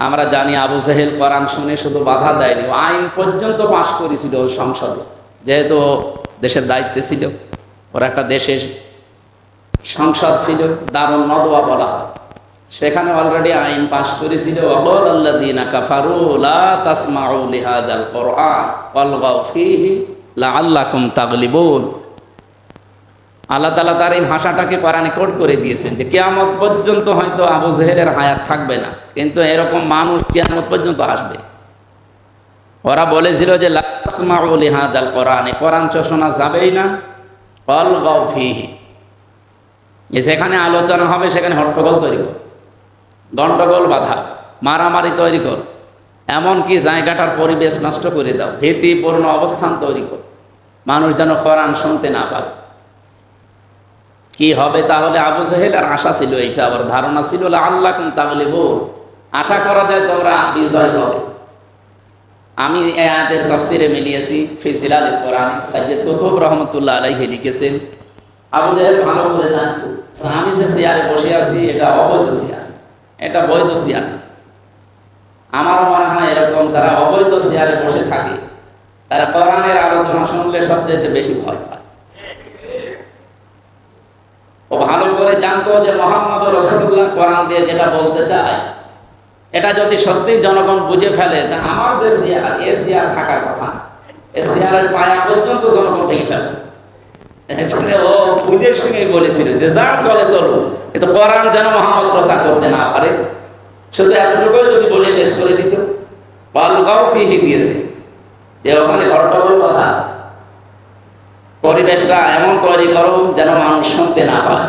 আমরা জানি আবু জেহেল কোরআন শুনে শুধু বাধা দেয়নি, আইন পর্যন্ত পাশ করেছিল সংসদে, যেহেতু দেশের দায়িত্বে ছিল। ওরা একটা দেশের সংসদ ছিল, দারুন নদওয়া বলা হয়, সেখানে অলরেডি আইন পাশ করেছিল। ওয়াকাল আল্লাযীনা কাফারু লা তাসমাউ লিহাযাল কুরআন ওয়ালগাউ ফীহি লাআল্লাকুম তাগলিবুন। আল্লাহ তাআলা তার এই ভাষাটাকে কোরআনে কোড করে দিয়েছেন যে কিয়ামত পর্যন্ত হয়তো আবু জেহেলের হায়াত থাকবে না, কিন্তু এরকম মানুষ কিয়ামত পর্যন্ত আসবে। ওরা বলেছিল যে লা তাসমাউ লিহাযাল কুরআন, কোরআন শোনা যাবেই না, ওয়ালগাউ ফীহি, যেখানে আলোচনা হবে সেখানে হট্টগোল তৈরি কর, গন্ডগোল বাধা, মারামারি তৈরি কর, এমনকি জায়গাটার পরিবেশ নষ্ট করে দাও, ভীতিপূর্ণ অবস্থান তৈরি কর, মানুষ যেন কোরআন শুনতে না পারে। কি হবে তাহলে? আবু জেহেলের আশা ছিল এইটা, আবার ধারণা ছিল লাআল্লাকুম তাগলিবুন, আশা করা যায় তোমরা বিজয় হবে। আমি এই আয়াতের তাফসিরে মিলিয়েছি ফি জিলালিল কোরআন, সাইয়্যিদ কুতুব রাহমাতুল্লাহ আলাইহি লিখেছেন, আবু জেহেল ভালো করে জানতো আমি যে চেয়ারে বসে আছি এটা অবৈধ চেয়ার, এটা বৈধ চেয়ার। আমার মনে হয় এরকম যারা অবৈধ চেয়ারে বসে থাকে তারা কোরআনের আলোচনা শুনলে সবচেয়ে বেশি ভয় পায়। ও ভালো করে জানতো যে মুহাম্মদ রাসূলুল্লাহ কোরআন দিয়ে যেটা বলতে চায়, এটা যদি সত্যি জনগণ বুঝে ফেলে, তা আমার যে চেয়ার, এ চেয়ার থাকার কথা, এ চেয়ারের পায়া পর্যন্ত জনগণ ভেঙে ফেলে। ও বুঝে শুনে বলেছিল যে যা চলে চলো, কিন্তু কোরআন যেন মুহাম্মদ প্রচার করতে না পারে। শুধু এতটুকু যদি বলে শেষ করে দিত, ওয়ালগাউ ফীহি দিয়েছে যে ওখানে হট্টগোল বাধা, পরিবেশটা এমন তৈরি করো যেন মানুষ শুনতে না পায়,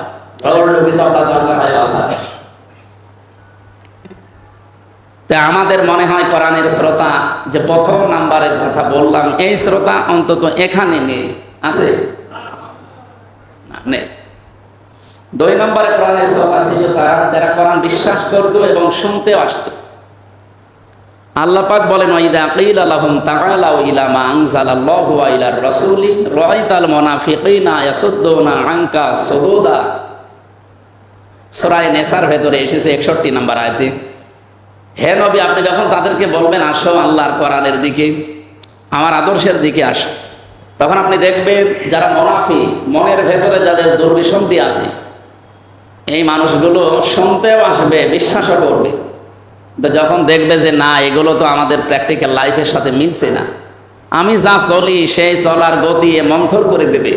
তা আমাদের মনে হয় কোরআনের শ্রোতা যে প্রথম নাম্বারের কথা বললাম, এই শ্রোতা অন্তত এখানে নেই, আছে নেই। 2 নম্বরে কোরআনের শ্রোতা ছিল তারা যারা কোরআন বিশ্বাস করতো এবং শুনতেও আসতো। আল্লাহ পাক বলেন, ওয়াইদা কিলা লাহুম তাআলাউ ইলা মা আনজালাল্লাহু ওয়া ইলার রাসূলি রাআইতাল মুনাফিকিনা ইয়াসুদ্দুনা আনকা সুদুদা। সূরা নিসার ভেতরে এসেছে 61 নম্বর আয়াতে, হে নবী আপনি যখন তাদেরকে বলবেন আসো আল্লাহর কোরআনের দিকে, আমার আদর্শের দিকে আসো, তখন আপনি দেখবেন যারা মুনাফিক, মনের ভেতরে যাদের দুর্বিসন্ধি আছে, এই মানুষগুলো শুনতেও আসবে, বিশ্বাসও করবে। তো যখন দেখবে যে না, এগুলো তো আমাদের প্র্যাকটিক্যাল লাইফের সাথে মিলছে না, আমি যা চলি সেই চলার গতি মন্থর করে দেবে,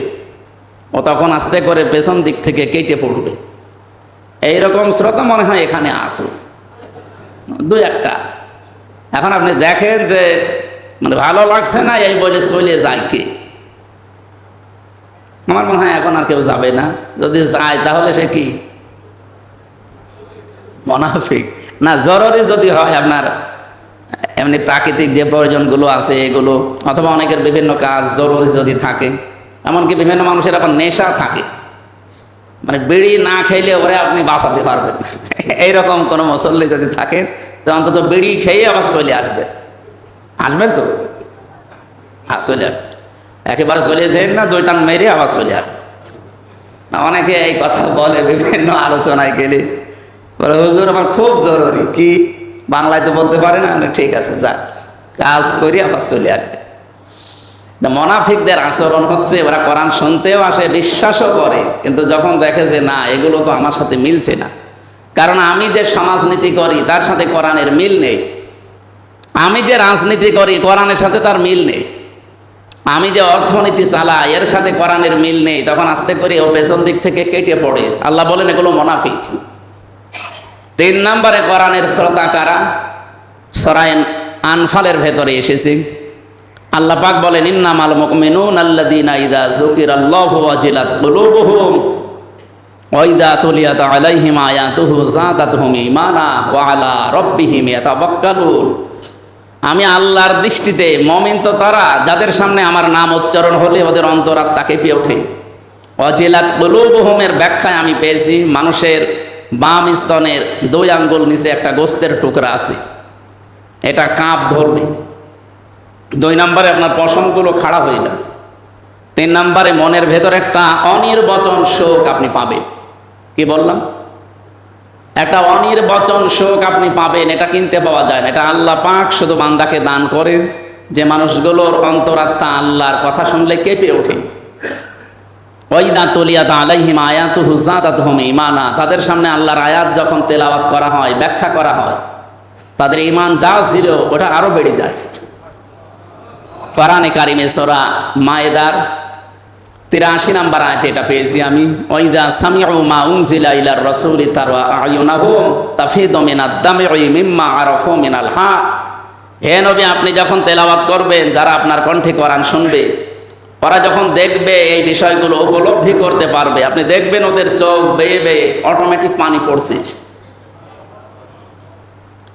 ও তখন আস্তে করে পেছন দিক থেকে কেটে পড়বে। এইরকম শ্রোতা মনে হয় এখানে আছে 2-1টা। এখন আপনি দেখেন যে মানে ভালো লাগছে না এই বলে চলে যায় কে? আমার মনে হয় এখন আর কেউ যাবে না, যদি যায় তাহলে সে কি মুনাফিক না। জরুরি যদি হয় আপনার এমনি প্রাকৃতিক যে প্রয়োজনগুলো আছে এগুলো, অথবা অনেকের বিভিন্ন কাজ জরুরি যদি থাকে, এমনকি বিভিন্ন মানুষের আবার নেশা থাকে, মানে বিড়ি না খাইলে ওরে আপনি বাঁচাতে পারবেন এইরকম কোনো মুসল্লি যদি থাকে, তো অন্তত বিড়ি খেয়ে আবার চলে আসবেন তো, চলে আসবেন, একেবারে চলে যেন না, 2 টান মেরে আবার চলে আসবেন। অনেকে এই কথা বলে বিভিন্ন আলোচনায় গেলে, বলে হুজুর আমার খুব জরুরি, কি বাংলায় তো বলতে পারে না, ঠিক আছে যা কাজ করি আবার চলে আসবে। মুনাফিকদের আচরণ হচ্ছে ওরা কোরআন শুনতেও আসে, বিশ্বাসও করে, কিন্তু যখন দেখে যে না এগুলো তো আমার সাথে মিলছে না, কারণ আমি যে সমাজনীতি করি তার সাথে কোরআনের মিল নেই, আমি যে রাজনীতি করি কোরআনের সাথে তার মিল নেই, আমি যে অর্থনীতি চালাই এর সাথে কোরআনের মিল নেই, তখন আস্তে করে ও পেছন দিক থেকে কেটে পড়ে। আল্লাহ বলেন এগুলো মুনাফিক। 3 নম্বরে কোরআনের শ্রোতা কারা? সূরা আনফালের ভেতরে এসেছে, আল্লাহ পাক বলেন ইন্নামাল মুমিনুনা আল্লাযীনা ইযা যুকিরাল্লাহু ওয়াজিলাত কুলুবুহুম ওয়া ইযা তুলিয়াত আলাইহিম আয়াতুহু যাদাতুহুম ঈমানা ওয়া আলা রাব্বিহিম ইয়াতাওয়াক্কালুন। আমি আল্লাহর দৃষ্টিতে মুমিন তো তারা যাদের সামনে আমার নাম উচ্চারণ হলে ওদের অন্তরাত্মা কেঁপে ওঠে। ওয়াজিলাত কুলুবুহুমের ব্যাখ্যায় আমি পেয়েছি মানুষের বাম স্তনের 2 আঙ্গুল নিচে একটা গোস্তের টুকরা আছে, এটা কাঁপ ধরবে। 2 নম্বরে আপনার পশমগুলো খাড়া হয়ে যাবে। 3 নম্বরে মনের ভেতর একটা অনির্বচন শোক আপনি পাবেন। কি বললাম? একটা অনির্বচন সুখ আপনি পাবেন, এটা কিনতে পাওয়া যায় না। এটা আল্লাহ পাক শুধু বান্দাকে দান করেন, যে মানুষগুলোর অন্তরাত্মা আল্লাহর কথা শুনলে কেঁপে ওঠে। ওয়াইদা তুলিয়াত আলাইহিম আয়াতুহু যাদাতহুম ঈমানা, তাদের সামনে আল্লাহর আয়াত যখন তেলাওয়াত করা হয়, ব্যাখ্যা করা হয়, তাদের ঈমান যা ছিল ওটা আরো বেড়ে যায়। কোরআনে কারিমে সূরা মায়েদার 83 নম্বর আয়াতে এটা পেয়েছি আমি। ওয়াইদা সামিউ মা উনজিলা ইলার রাসূলি তারা আয়ুনাহুম তাফিদু মিনাদ দাম'i মিম্মা আরাফু মিনাল হক। হে নবী, আপনি যখন তেলাওয়াত করবেন, যারা আপনার কণ্ঠে কোরআন শুনবে, ওরা যখন দেখবে এই বিষয়গুলো উপলব্ধি করতে পারবে, আপনি দেখবেন ওদের চোখ বেয়ে বেয়ে অটোমেটিক পানি পড়ছে।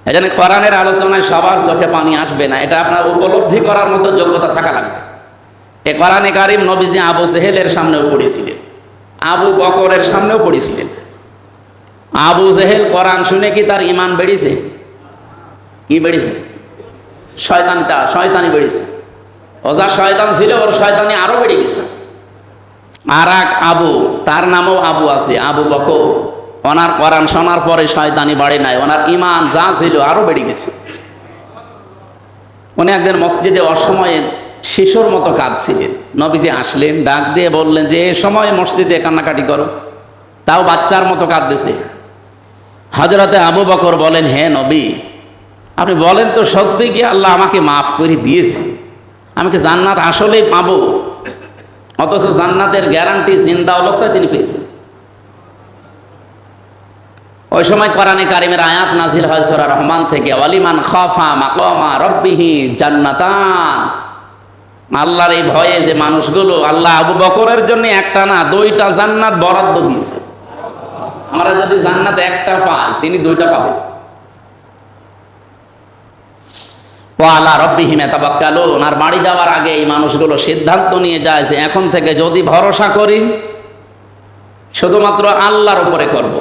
এজন্য কোরআনের আলোচনায় সবার চোখে পানি আসবে না, এটা আপনার উপলব্ধি করার মতো যোগ্যতা থাকা লাগবে। এই কোরআনে কারিম নবীজি আবু জেহেলের সামনেও পড়েছিলেন, আবু বকরের সামনেও পড়েছিলেন। আবু জেহেল কোরআন শুনে কি তার ঈমান বেড়েছে? কি বেড়েছে? শয়তানি বেড়েছে। ও যা শয়তান ছিল, ওর শয়তানি আরো বেড়ে গেছে। আর এক আবু, তার নামও আবু আছে, আবু বকর, ওনার কোরআন শোনার পরে শয়তানি বাড়ে নাই, ওনার ঈমান যা ছিল আরো বেড়ে গেছে। উনি একদিন মসজিদে অসময়ে শিশুর মতো কাঁদছিলেন। নবীজি আসলেন, ডাক দিয়ে বললেন যে এ সময় মসজিদে কান্নাকাটি করো, তাও বাচ্চার মতো কাঁদতেছে। হযরতে আবু বকর বলেন, হে নবী, আপনি বলেন তো সত্যি কি আল্লাহ আমাকে মাফ করে দিয়েছে? আমি কি জান্নাত আসলেই পাবো? অথচ জান্নাতের গ্যারান্টি জিন্দা অবস্থায় তিনি পেয়েছেন। ওই সময় কোরআনে কারিমের আয়াত নাজিল হয় সূরা রহমান থেকে, ওয়ালিমান খাফা মাকামা রাব্বিহি জান্নাতান। আল্লাহর এই ভয়ে যে মানুষগুলো, আল্লাহ আবু বকরের জন্য একটা না 2টা জান্নাত বরাদ্দ দিয়েছে। আমরা যদি জান্নাত একটা পাই, তিনি 2টা পাবেন। ওয়ালা রাব্বিহিম ইয়াতাওয়াক্কালুন। আর বাড়ি যাওয়ার আগে এই মানুষগুলো সিদ্ধান্ত নিয়ে যায় যে এখন থেকে যদি ভরসা করি, শুধুমাত্র আল্লাহর উপরে করব।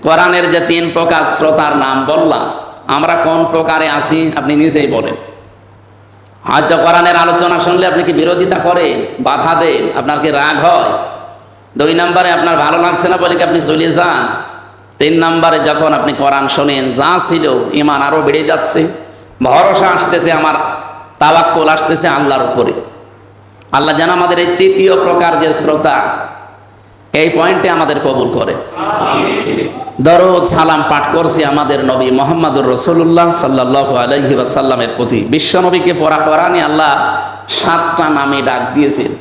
কোরআনের যে 3 প্রকার শ্রোতার নাম বললাম, আমরা কোন প্রকারে আছি আপনি নিজেই বলেন। হয়তো কোরআনের আলোচনা শুনলে আপনি কি বিরোধিতা করেন, বাধা দেন, আপনার কি রাগ হয়? 2 নম্বরে আপনার ভালো লাগছে না বলে কি আপনি চলে যান? 3 নম্বরে যখন আপনি কোরআন শোনেন, যা ছিল ঈমান আরো বেড়ে যাচ্ছে, ভরসা আসতেছে, আমার তাওয়াক্কুল আসতেছে আল্লাহর উপরে। আল্লাহ যেন আমাদের এই 3য় প্রকার যে শ্রোতা, এই পয়েন্টে আমাদের কবুল করে। দরুদ সালাম পাঠ করছি আমাদের নবী মুহাম্মদুর রাসূলুল্লাহ সাল্লাল্লাহু আলাইহি ওয়াসাল্লামের প্রতি। বিশ্ব নবীকে পড়া কোরআনে আল্লাহ 7টা নামে ডাক দিয়েছেন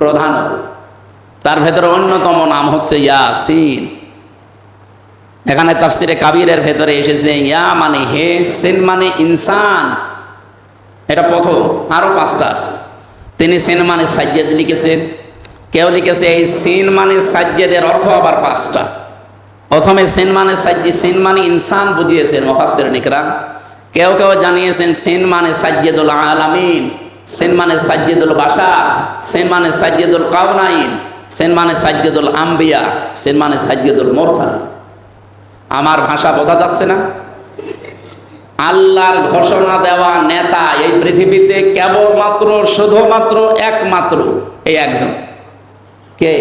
প্রধানত। তার ভেতরে অন্যতম নাম হচ্ছে ইয়াসিন। এখানে তাফসিরে কাবীরের ভেতরে এসেছে ইয়া মানে হে, সিন মানে ইনসান, এটা প্রথম। আরো 5টা আছে। তিনি সিন মানে সাজ্জাদ লিখেছেন, কেউ লিখেছে এই সিন মানে সাজ্জাদের অর্থ আবার 5টা। প্রথমে সিন মানে সাজ্জাদ, সিন মানে ইনসান বুঝিয়েছেন মুফাসসিরিন ইকরাম। কেউ কেউ জানিয়েছেন সিন মানে সাজ্জাদুল আলামিন, সিন মানে সাজ্জাদুল বাশার, সিন মানে সাজ্জাদুল কাউনাইন, সিন মানে সাজ্জাদুল আম্বিয়া, সিন মানে সাজ্জাদুল মুরসাল। আমার ভাষা বোঝা যাচ্ছে না? আল্লাহর ঘোষণা দেওয়া নেতা এই পৃথিবীতে কেবলমাত্র, শুধুমাত্র, একমাত্র এই একজন। কে?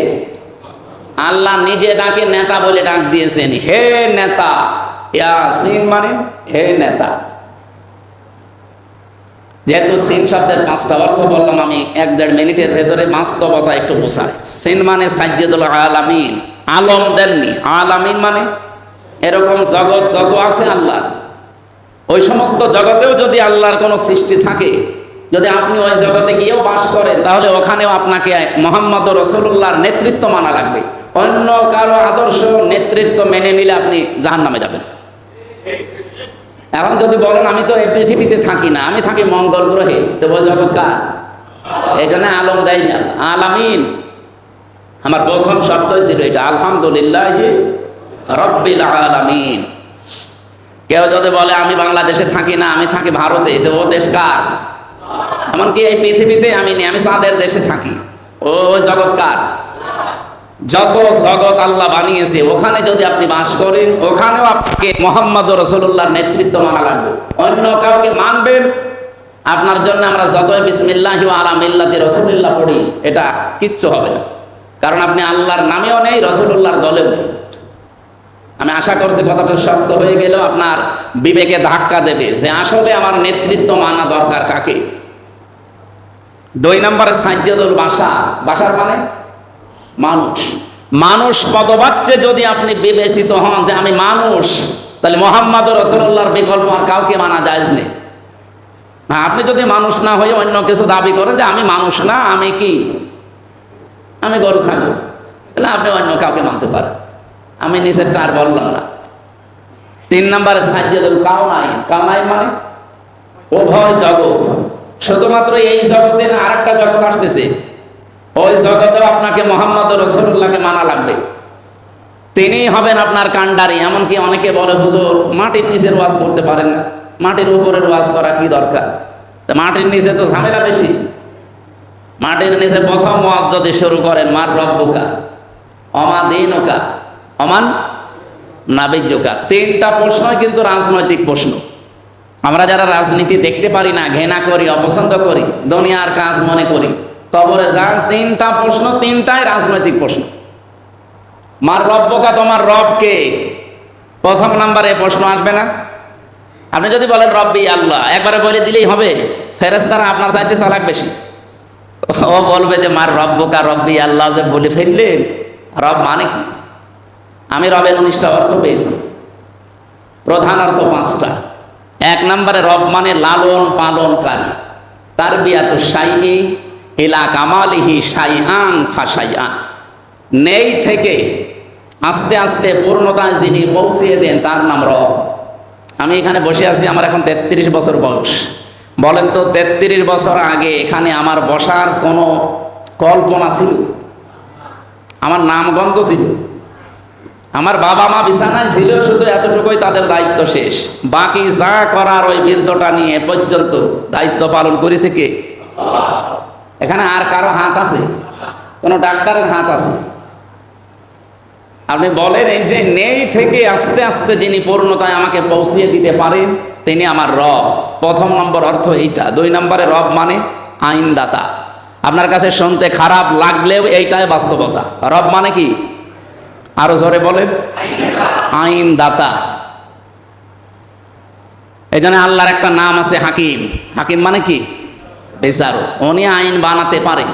আল্লাহ নিজে ডাকে নেতা বলে ডাক দিয়েছেন, হে নেতা। ইয়াসিন মানে হে নেতা। যেহেতু সিন শব্দের 5টা অর্থ বললাম, আমি 1-1.5 মিনিটের ভেতরে বাস্তবতা একটু বোঝাই। সিন মানে সাজ্জাদুল আলামিন, আলম দেননি। আলামিন মানে এরকম জগৎ যত আছে আল্লাহ, ওই সমস্ত জগতেও যদি আল্লাহর কোনো সৃষ্টি থাকে, যদি আপনি ওই জগতে গিয়েও বাস করেন, তাহলে ওখানেও আপনাকে মুহাম্মদ রাসূলুল্লাহর নেতৃত্ব মানা লাগবে। অন্য কারো আদর্শ নেতৃত্ব মেনে নিলে আপনি জাহান্নামে যাবেন। এখন যদি বলেন আমি তো এই পৃথিবীতে থাকি না, আমি থাকি মঙ্গল গ্রহে, তো ওই জগৎ কার? এখানে আলম দেয় না, আলামিন। আমার প্রথম শব্দই ছিল এটা, আলহামদুলিল্লাহি রাব্বিল আলামিন। কেউ যদি বলে আমি বাংলাদেশে থাকি না, আমি থাকি ভারতে, তো ও দেশ কার? এমনকি এই পৃথিবীতে আমি নেই, আমি চাঁদের দেশে থাকি, ওই জগৎ কার? যত জগৎ আল্লাহ বানিয়েছে ওখানে যদি আপনি বাস করেন, ওখানেও আপনাকে মুহাম্মদ রাসূলুল্লাহর নেতৃত্ব মানা লাগবে। অন্য কাউকে মানবেন, আপনার জন্য আমরা যতই বিসমিল্লাহি ওয়া আলা মিল্লাতি রাসূলিল্লাহ পড়ি, এটা কিচ্ছু হবে না। কারণ আপনি আল্লাহর নামেও নেই, রাসূলুল্লাহর দলেও নেই। আমি আশা করছি কথাটা শক্ত হয়ে গেলেও আপনার বিবেকে ধাক্কা দেবে যে আসলে আমার নেতৃত্ব মানা দরকার কাকে। 2 নম্বরে সাজ্জাদুল বাশার, বাশার মানে মানুষ। মানুষ পদবাচ্যে যদি আপনি বিবেচিত হন যে আমি মানুষ, তাহলে মুহাম্মদ রাসূলুল্লাহর বিকল্প আর কাউকে মানা জায়েজ নেই। আপনি যদি মানুষ না হয়ে অন্য কিছু দাবি করেন যে আমি মানুষ না, আমি কি, আমি গরু ছাগল, তাহলে আপনি অন্য কাউকে মানতে পারেন। আমি নিচেরটা আর বললাম না। 3 নম্বরে সাজ্জাদুল কাউনাইন, কাউনাইন মানে উভয় জগৎ। শুধুমাত্র এই জগতে না, আরেকটা জগৎ আসতেছে, ওই জগতেও আপনাকে মুহাম্মদ রাসূলুল্লাহকে মানা লাগবে। তিনি হবেন আপনার কান্ডারি। এমনকি অনেকে বলে হুজুর মাটির নিচের ওয়াজ করতে পারেন না, মাটির উপরের ওয়াজ করা কি দরকার? তো মাটির নিচে তো ঝামেলা বেশি। মাটির নিচে প্রথম ওয়াজ যদি শুরু করেন মার রব্বুকা অমা দীনুকা অমান নাবিয়্যুকা, 3টা প্রশ্নই কিন্তু রাজনৈতিক প্রশ্ন। আমরা যারা রাজনীতি দেখতে পারি না, ঘৃণা করি, অপছন্দ করি, দুনিয়ার কাজ মনে করি, কবরে যান 3টা প্রশ্ন, 3টাই রাজনৈতিক প্রশ্ন। মার রব্বুকা, তোমার রব কে? প্রথম নাম্বারে প্রশ্ন আসবে না? আপনি যদি বলেন রব্বি আল্লাহ, একবারে বলে দিলেই হবে? ফেরেশতারা আপনার চাইতে চালাক বেশি। ও বলবে যে মার রব্বুকা রব্বি আল্লাহ যে বলে ফেললেন, রব মানে কি? আমি রবের 19টা অর্থ পেয়েছি, প্রধান অর্থ 5টা। 1 নম্বরে রব মানে লালন পালনকারী, তারবিয়াতু শাইই ইলা কামালিহি শাইআন ফাশাইআন, নেই থেকে আস্তে আস্তে পূর্ণতায় যিনি পৌঁছিয়ে দেন তার নাম রব। আমি এখানে বসে আছি, আমার এখন 33 বছর বয়স। বলেন তো 33 বছর আগে এখানে আমার বসার কোনো কল্পনা ছিল? আমার নামগন্ধ ছিল, আমার বাবা মা বিছানায় ছিল, শুধু এতটুকুই তাদের দায়িত্ব শেষ। বাকি যা করার ওই বীর্যটা নিয়ে পর্যন্ত দায়িত্ব পালন করেছে কে? এখানে আর কারো হাত আছে? কোনো ডাক্তারের হাত আছে? আপনি বলেন এই যে নেই থেকে আস্তে আস্তে যিনি পূর্ণতায় আমাকে পৌঁছিয়ে দিতে পারেন তিনি আমার রব। প্রথম নম্বর অর্থ এইটা। 2 নম্বরে রব মানে আইনদাতা। আপনার কাছে শুনতে খারাপ লাগলেও এইটাই বাস্তবতা। রব মানে কি? আরো জোরে বলেন, আইনদাতা। এই জন্য আল্লাহর একটা নাম আছে হাকিম। হাকিম মানে কি? বিচারক। উনি আইন বানাতে পারে।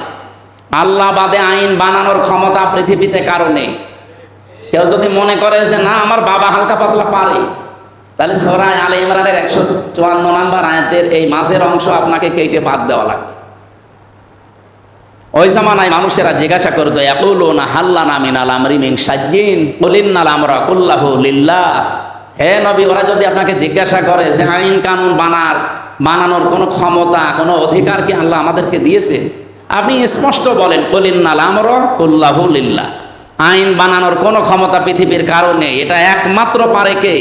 আল্লাহ বাদে আইন বানানোর ক্ষমতা পৃথিবীতে কারো নেই। কেউ যদি মনে করে যে না আমার বাবা হালকা পাতলা পারে, তাহলে সূরা আলে ইমরানের 154 নম্বর আয়াতের এই মাঝের অংশ আপনাকে কেটে বাদ দেওয়া লাগবে। ওই জামানায় মানুষেরা জিজ্ঞাসা করতো ইয়াকুলুনা হাল্লানা মিনাল আমরি মিন শাইইন কুল ইন্নাল আমরা কুল্লাহু লিল্লাহ। হে নবী, ওরা যদি আপনাকে জিজ্ঞাসা করে যে আইন কানুন বানানোর কোনো ক্ষমতা, কোনো অধিকার কি আল্লাহ আমাদেরকে দিয়েছে, আপনি স্পষ্ট বলেন কুল ইন্নাল আমরা কুল্লাহু লিল্লাহ। আইন বানানোর কোনো ক্ষমতা পৃথিবীর কারণে, এটা একমাত্র পারে কে?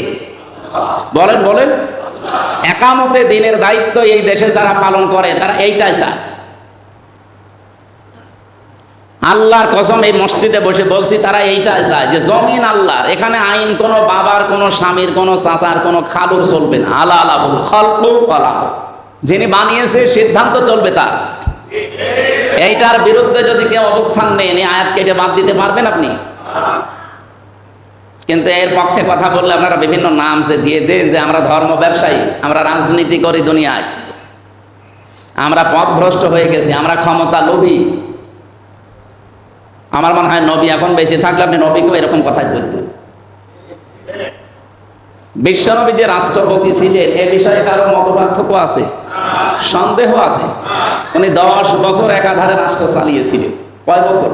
বলেন বলেন। একামতে দিনের দায়িত্ব এই দেশে যারা পালন করে তারা এইটাই চায়। আল্লাহর কসম, এই মসজিদে বসে বলছি, তারা এইটাই চায় যে জমিন আল্লাহর, এখানে আইন কোনো বাবার, কোনো স্বামীর, কোনো চাচার, কোনো খালুর চলবে না। আলা আলাহুল খালকু ওয়াল আমর, যিনি বানিয়েছে সিদ্ধান্ত চলবে তার। এইটার বিরুদ্ধে যদি কেউ অবস্থান নেন, এই আয়াত কেটে বাদ দিতে পারবেন আপনি? কিন্তু এর পক্ষে কথা বললে আপনারা বিভিন্ন নাম যে দিয়ে দেন যে আমরা ধর্ম ব্যবসায়ী, আমরা রাজনীতি করি দুনিয়ায়, আমরা পথভ্রষ্ট হয়ে গেছি, আমরা ক্ষমতা লোভী। আমার মনে হয় নবী এখন বেঁচে থাকলে আপনি নবীকেও এরকম কথাই বলতেন। বিশ্বনবী যে রাষ্ট্রপতি ছিলেন এ বিষয়ে কারো মতপার্থক্য আছে? সন্দেহ আছে? উনি 10 বছর একাধারে রাষ্ট্র চালিয়েছিলেন। কয় বছর?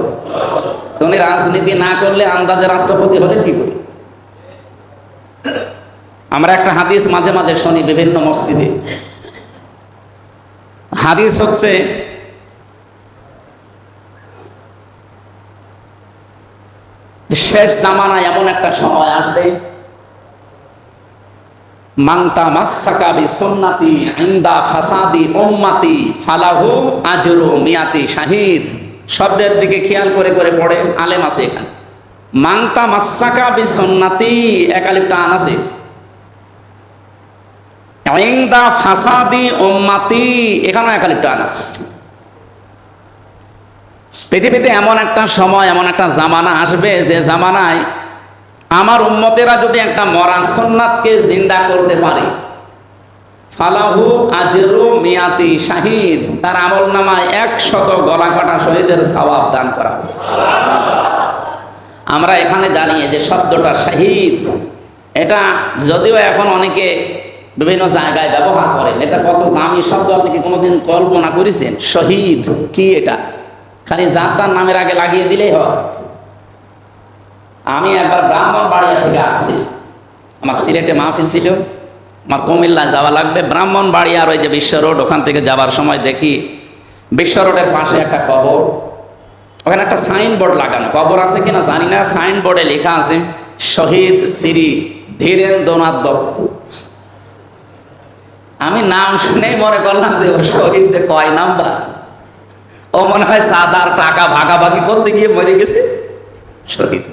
উনি রাজনীতি না করলে আন্দাজে রাষ্ট্রপতি হলেন কি করে? আমরা একটা হাদিস মাঝে মাঝে শুনি বিভিন্ন মসজিদে। হাদিস হচ্ছে শেষ জামানায় এমন একটা সময় আসবে, মাংতা মাসসাকা বিসুন্নতি ইনদা ফাসাদি উম্মতি ফালাহু আজরু মিয়াতি শাহিদ। শব্দের দিকে খেয়াল করে করে পড়ে, আলেম আছে এখানে। মাংতা মাসসাকা বিসুন্নতি, একালিফ টান আছে। ইনদা ফাসাদি উম্মতি, এখানেও একালিফ টান আছে। পৃথিবীতে এমন একটা সময়, এমন একটা জামানা আসবে যে জামানায় আমার উম্মতেরা যদি একটা মরা সুন্নাতকে জিন্দা করতে পারে, ফালাহু আজরু মিয়াতি শাহিদ, তার আমল নামায় 100 গলা কাটা শহীদের সওয়াব দান করা হবে। আমরা এখানে জানি যে শব্দটা শাহিদ, এটা যদিও এখন অনেকে বিভিন্ন জায়গায় ব্যবহার করেন, এটা কত দামি শব্দ আপনি কি কোনোদিন কল্পনা করেছেন? শহীদ কি এটা? খালি যার তার নামের আগে লাগিয়ে দিলেই হয়। আমি একবার ব্রাহ্মণবাড়িয়া থেকে আসছি, আমার সিলেটে মাহফিল ছিল, আমার কুমিল্লায় যাওয়া লাগবে। ব্রাহ্মণবাড়িয়ার ওই যে বিশ্ব রোড, ওখান থেকে যাওয়ার সময় দেখি বিশ্ব রোডের পাশে একটা কবর, ওখানে একটা সাইনবোর্ড লাগানো, কবর আছে কিনা জানি না, সাইনবোর্ডে লেখা আছে শহীদ শ্রী ধীরেন্দ্রনাথ দত্ত। আমি নাম শুনেই মনে করলাম যে ও শহীদ যে কয় নাম্বার, ও মনে হয় সাদার টাকা ভাগাভাগি করতে গিয়ে মরে গেছে শহীদ।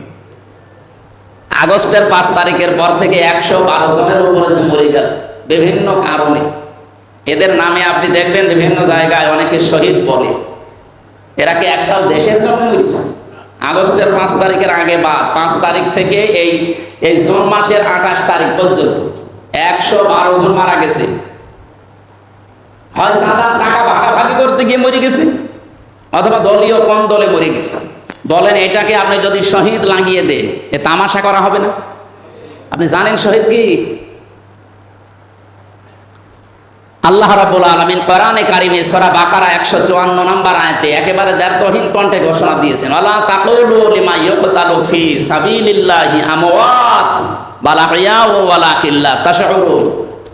আগস্টের 5 তারিখের পর থেকে 112 জনের উপরে যে মরে গেল বিভিন্ন কারণে, এদের নামে আপনি দেখবেন বিভিন্ন জায়গায় অনেকে শহীদ বলে। এরা কি একটাও দেশের জন্য মরেছে? আগস্টের 5 তারিখের আগে বা 5 তারিখ থেকে এই জুন মাসের 28 তারিখ পর্যন্ত 112 জন মারা গেছে। হয় সাদার টাকা ভাগাভাগি করতে গিয়ে মরে গেছে, অথবা দলীয় কোন দলে মরে গেছে। বলেন এটাকে আপনি যদি শহীদ লাগিয়ে দেন, এ তামাশা করা হবে না? আপনি জানেন শহীদ কি? আল্লাহ রাব্বুল আলামিন কোরআনে কারিমে সূরা বাকারা 154 নম্বর আয়াতে একেবারে দ্ব্যর্থহীন কণ্ঠে ঘোষণা দিয়েছেন, ওয়ালা তাকুলু লিমা ইউকতালু ফি সাবিলিল্লাহি আমওয়াত বাল আহইয়াউ ওয়ালাকিন লা তাশউরুন।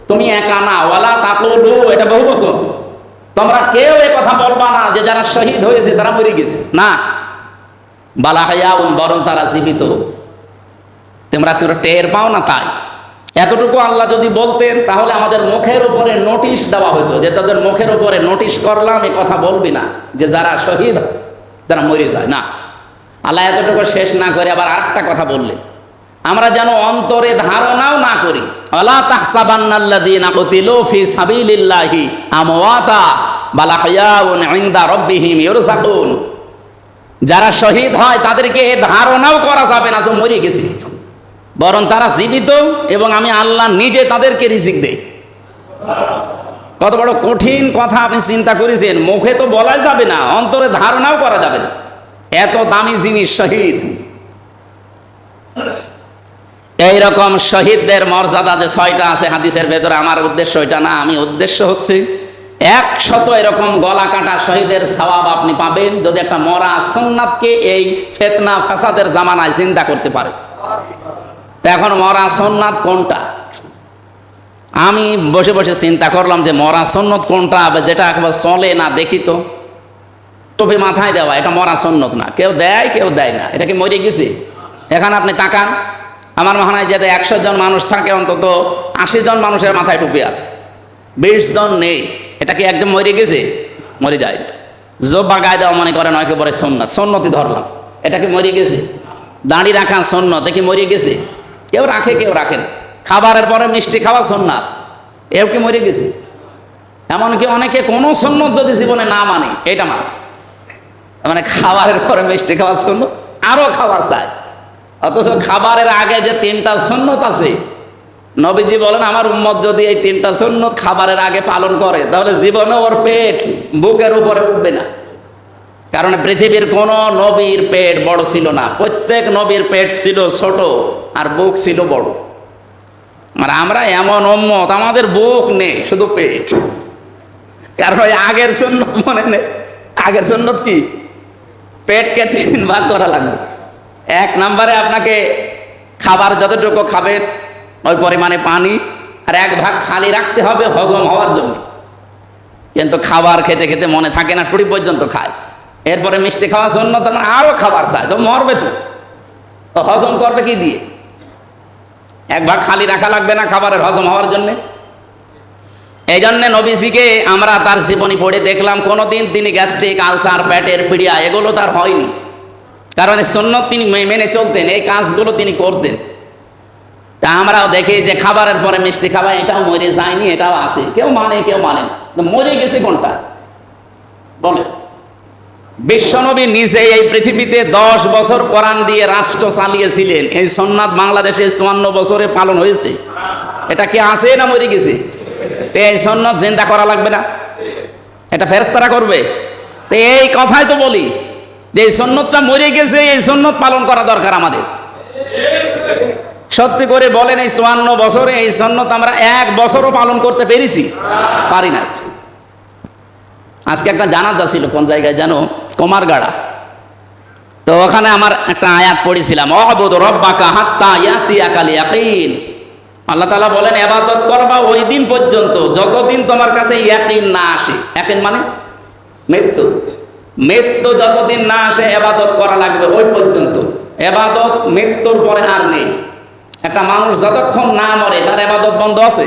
তুমি একা না, ওয়ালা তাকুলু, এটা বহু বচন, তোমরা কেউ এই কথা বলবা না যে যারা শহীদ হয়েছে তারা মরে গেছে, না, বাল আহইয়াউ, বরং তারা জীবিত। তোমরা টের পাও না। তাই এতটুকু আল্লাহ যদি বলতেন তাহলে আমাদের মুখের উপরে নোটিশ দেওয়া হতো, যে তাদের মুখের উপরে নোটিশ করলাম এই কথা বলবি না যে যারা শহীদ তারা মরে যায় না। আল্লাহ এতটুকু শেষ না করে আবার আরেকটা কথা বললেন, আমরা যেন অন্তরে ধারণাও না করি, আলা তাহসাবান্নাল্লাযীনা কুতিলু ফি সাবিলিল্লাহি আমওয়াতা বাল আহইয়াউন ইনদা রাব্বিহিম ইরযাকুন। যারা শহীদ হয় তাদেরকে ধারণাও করা যাবে না যে মরে গেছে, বরং তারা জীবিত এবং আমি আল্লাহ নিজে তাদেরকে রিজিক দেই। কত বড় কঠিন কথা আপনি চিন্তা করেছেন। মুখে তো বলাই যাবে না, অন্তরে ধারণাও করা যাবে না, এত দামি জিনিস শহীদ। এইরকম শহীদদের মর্যাদা যে 6টা আছে হাদিসের ভেতরে, আমার উদ্দেশ্য এটা না। আমি উদ্দেশ্য হচ্ছে 100 এরকম গলা কাটা শহীদের সওয়াব আপনি পাবেন যদি একটা মরা সুন্নাতকে এই ফিতনা ফাসাদের জামানায় জিন্দা করতে পারে। এখন মরা সুন্নাত কোনটা? আমি বসে বসে চিন্তা করলাম যে মরা সুন্নত কোনটা, যেটা একবার চলে না, দেখি তো। টুপি মাথায় দেওয়া এটা মরা সুন্নত না, কেউ দেয় কেউ দেয় না, এটা কি মরে গেছে? এখানে আপনি তাকান, আমার মনে হয় যাতে 100 জন মানুষ থাকে অন্তত 80 জন মানুষের মাথায় টুপি আছে, 20 জন নেই। এটা কি একদম মরে গেছে? মরে যায়। জোব্বা গায়ে দেওয়া মনে করেন একেবারে সুন্নাত, সুন্নতি ধরলাম, এটা কি মরে গেছে? দাড়ি রাখা সুন্নত, কি মরে গেছে? কেউ রাখে কেউ রাখেন। খাবারের পরে মিষ্টি খাওয়া সুন্নাত, এও কি মরে গেছে? এমনকি অনেকে কোনো সুন্নত যদি জীবনে না মানে এটা মানে খাবারের পরে মিষ্টি খাওয়া সুন্নত, আরো খাবার চায়। অথচ খাবারের আগে যে 3টা সুন্নত আছে, নবীজি বলেন আমার উম্মত যদি এই 3টা সুন্নত খাবারের আগে পালন করে তাহলে জীবনে ওর পেট বুকের উপরে উঠবে না। কারণ পৃথিবীর কোন নবীর পেট বড় ছিল না, প্রত্যেক নবীর পেট ছিল ছোট আর বুক ছিল বড়। আর আমরা এমন উম্মত, আমাদের বুক নেই, শুধু পেট। কারণ ওই আগের সুন্নত মনে নেই। আগের সুন্নত কি? পেটকে 3 ভাগ করা লাগবে। 1 নম্বরে আপনাকে খাবার যতটুকু খাবেন ওই পরিমাণে পানি, আর 1 ভাগ খালি রাখতে হবে হজম হওয়ার জন্য। কিন্তু খাবার খেতে খেতে মনে থাকে না, টুটি পর্যন্ত খায়। এরপরে মিষ্টি খাওয়ার জন্য তখন আরো খাবার চায়, তো মরবে তো হজম করবে কি দিয়ে? 1 ভাগ খালি রাখা লাগবে না খাবারের হজম হওয়ার জন্য? এই জন্য নবীজিকে আমরা তার জীবনী পড়ে দেখলাম কোনোদিন তিনি গ্যাস্ট্রিক, আলসার, পেটের পীড়া এগুলো তার হয়নি। কারণ সুন্নত তিনি মেনে চলতেন, এই কাজগুলো তিনি করতেন। তা আমরাও দেখি যে খাবারের পরে মিষ্টি খাওয়া, এটাও মরে যায়নি, এটাও আছে। কেউ মানে কেউ মানে না, মরে গেছে কোনটা বলে? বিশ্বনবী নিজে এই পৃথিবীতে 10 বছর কোরআন দিয়ে রাষ্ট্র চালিয়েছিলেন। এই সুন্নাত বাংলাদেশে 54 বছরে পালন হয়েছে। এটা কি আছে না মরে গেছে? তো এই সুন্নাত জিন্দা করা লাগবে না? এটা ফেরেশতারা করবে? তো এই কথাই তো বলি যে এই সুন্নাতটা মরে গেছে, এই সুন্নাত পালন করা দরকার আমাদের। সত্যি করে বলেন, এই 54 বছরে এই সুন্নাত আমরা 1 বছরও পালন করতে পেরেছি? পারি না। আজকে একটা জানাজা ছিল কোন জায়গায় জানো, কুমারগাড়া। তো ওখানে আমার একটা আয়াত পড়েছিলাম, অবুদ রব্বাকা হাত্তা ইয়াতিয়াকাল ইয়াকিন। আল্লাহ তাআলা বলেন ইবাদত করবা ওই দিন পর্যন্ত যতদিন তোমার কাছে ইয়াকিন না আসে। ইয়াকিন মানে মৃত্যু। মৃত্যু যতদিন না আসে ইবাদত করা লাগবে ওই পর্যন্ত। ইবাদত মৃত্যুর পরে আর নেই। একটা মানুষ যতক্ষণ না মরে তার ইবাদত বন্ধ আছে?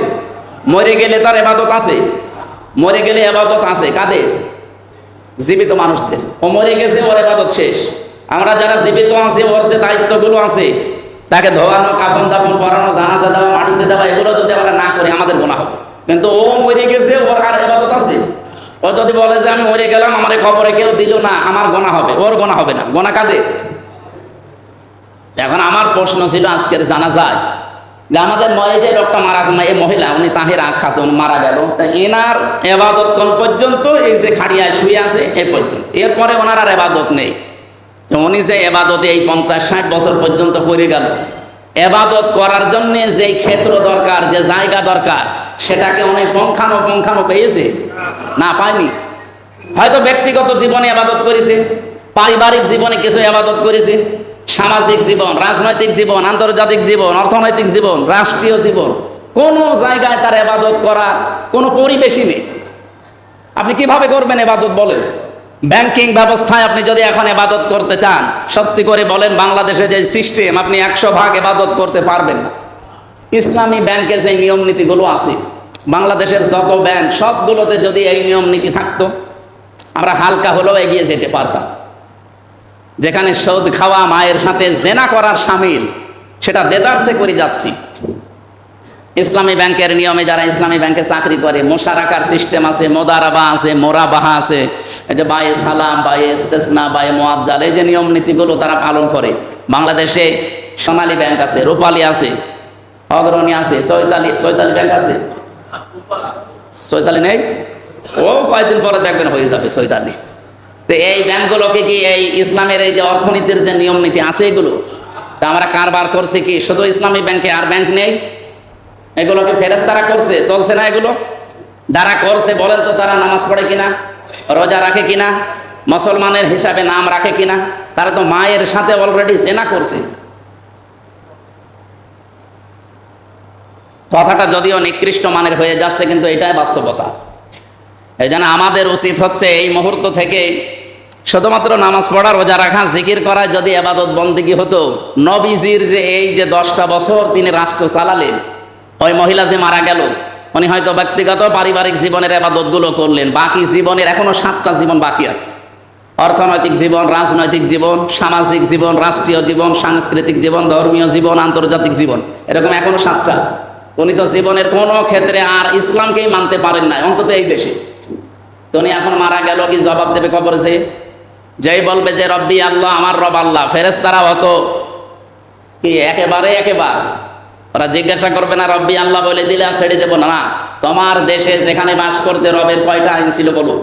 মরে গেলে তার ইবাদত আছে? মরে গেলে ইবাদত আছে কাদের? জীবিত মানুষদের। ও মরে গেছে, ওর ইবাদত শেষ। আমরা যারা জীবিত আছি ওর যে দায়িত্বগুলো আছে, তাকে ধোয়ানো, কাফন দাফন করানো, জানাজা দেওয়া, মাটিতে দেওয়া, এগুলো যদি আমরা না করি আমাদের গুনাহ হবে। কিন্তু ও মরে গেছে, ওর আর ইবাদত আছে? ও যদি বলে যে আমি মরে গেলাম, আমার কবরে কেউ দিল না, আমার গুনাহ হবে, ওর গুনাহ হবে না। গুনাহ কাদের? এখন আমার প্রশ্ন ছিল আজকের জানাজায় যে আমাদের যে লোকটা মারা যায়, এই মহিলা, উনি তাহেরা খাতুন মারা গেল, তা এনার এবাদত কোন পর্যন্ত? এই যে খাড়িয়ায় শুয়ে আছে এ পর্যন্ত। এরপরে ওনার আর এবাদত নেই। উনি যে এবাদতে এই 50-60 বছর পর্যন্ত করে গেল, এবাদত করার জন্য যে ক্ষেত্র দরকার, যে জায়গা দরকার, সেটাকে উনি পঙ্খানো পেয়েছে? না, পায়নি। হয়তো ব্যক্তিগত জীবনে এবাদত করেছে, পারিবারিক জীবনে কিছু এবাদত করেছে, সামাজিক জীবন, রাজনৈতিক জীবন, আন্তর্জাতিক জীবন, অর্থনৈতিক জীবন, রাষ্ট্রীয় জীবন, কোনো জায়গায় তার ইবাদত করার কোনো পরিবেশই নেই। আপনি কিভাবে করবেন ইবাদত বলেন? ব্যাংকিং ব্যবস্থায় আপনি যদি এখন ইবাদত করতে চান, সত্যি করে বলেন, বাংলাদেশে যে সিস্টেম, আপনি 100% ইবাদত করতে পারবেন না। ইসলামী ব্যাংকে যে নিয়ম নীতিগুলো আছে, বাংলাদেশের যত ব্যাংক সবগুলোতে যদি এই নিয়ম নীতি থাকতো, আমরা হালকা হলেও এগিয়ে যেতে পারতাম। যেখানে সুদ খাওয়া, মায়ের সাথে জেনা করার শামিল, সেটা দেদারসে করে যাচ্ছি। ইসলামী ব্যাংকের নিয়মে যারা ইসলামী ব্যাংকে চাকরি করে, মোশারাকার সিস্টেম আছে, মোদারাবা আছে, মোরাবাহা আছে, এই যে বায়ে সালাম, বায়ে ইস্তেসনা, বায়ে মুআজ্জাল, এই যে নিয়ম নীতিগুলো তারা পালন করে। বাংলাদেশে সোনালী ব্যাংক আছে, রূপালী আছে, অগ্রণী আছে, চৈতালি ব্যাংক আছে। চৈতালি নেই? ও কয়েকদিন পরে দেখবেন হয়ে যাবে চৈতালি। তো এই ব্যাংকগুলোকে কি এই ইসলামের এই যে অর্থনীতির যে নিয়ম নীতি আছে এগুলো, তা আমরা কারবার করছি কি শুধু ইসলামী ব্যাংকে? আর ব্যাংক নেই? এগুলোকে ফেরেশতারা করছে, চলছে না এগুলো? যারা করছে বলেন তো, তারা নামাজ পড়ে কিনা, রোজা রাখে কিনা, মুসলমানের হিসাবে নাম রাখে কিনা? তারা তো মায়ের সাথে অলরেডি জেনা করছে। কথাটা যদিও নিকৃষ্ট মানের হয়ে যাচ্ছে, কিন্তু এটাই বাস্তবতা। এই জন্য আমাদের উচিত হচ্ছে এই মুহূর্ত থেকে শুধুমাত্র নামাজ পড়া, রোজা রাখা, জিকির করা যদি ইবাদত বন্দেগী হতো, নবীজির যে এই যে 10টা বছর তিনি রাষ্ট্র চালালেন, ওই মহিলা যে মারা গেল, উনি হয়তো ব্যক্তিগত পারিবারিক জীবনের ইবাদতগুলো করলেন, বাকি জীবনের এখনো 7টা জীবন বাকি আছে। অর্থনৈতিক জীবন, রাজনৈতিক জীবন, সামাজিক জীবন, রাষ্ট্রীয় জীবন, সাংস্কৃতিক জীবন, ধর্মীয় জীবন, আন্তর্জাতিক জীবন, এরকম এখনো 7টা। উনি তো জীবনের কোনো ক্ষেত্রে আর ইসলামকেই মানতে পারেন না, অন্তত এই দেশে। তো উনি এখন মারা গেল, কি জবাব দেবে কবরে? যেই বলবে যে রব্বি আল্লাহ, আমার রব আল্লাহ, ফেরেশতারা অত কি একেবারে ওরা জিজ্ঞাসা করবে না রব্বি আল্লাহ বলে দিলে আর ছেড়ে দেবো না? তোমার দেশে যেখানে বাস করতে রবের কয়টা আইন ছিল বলো?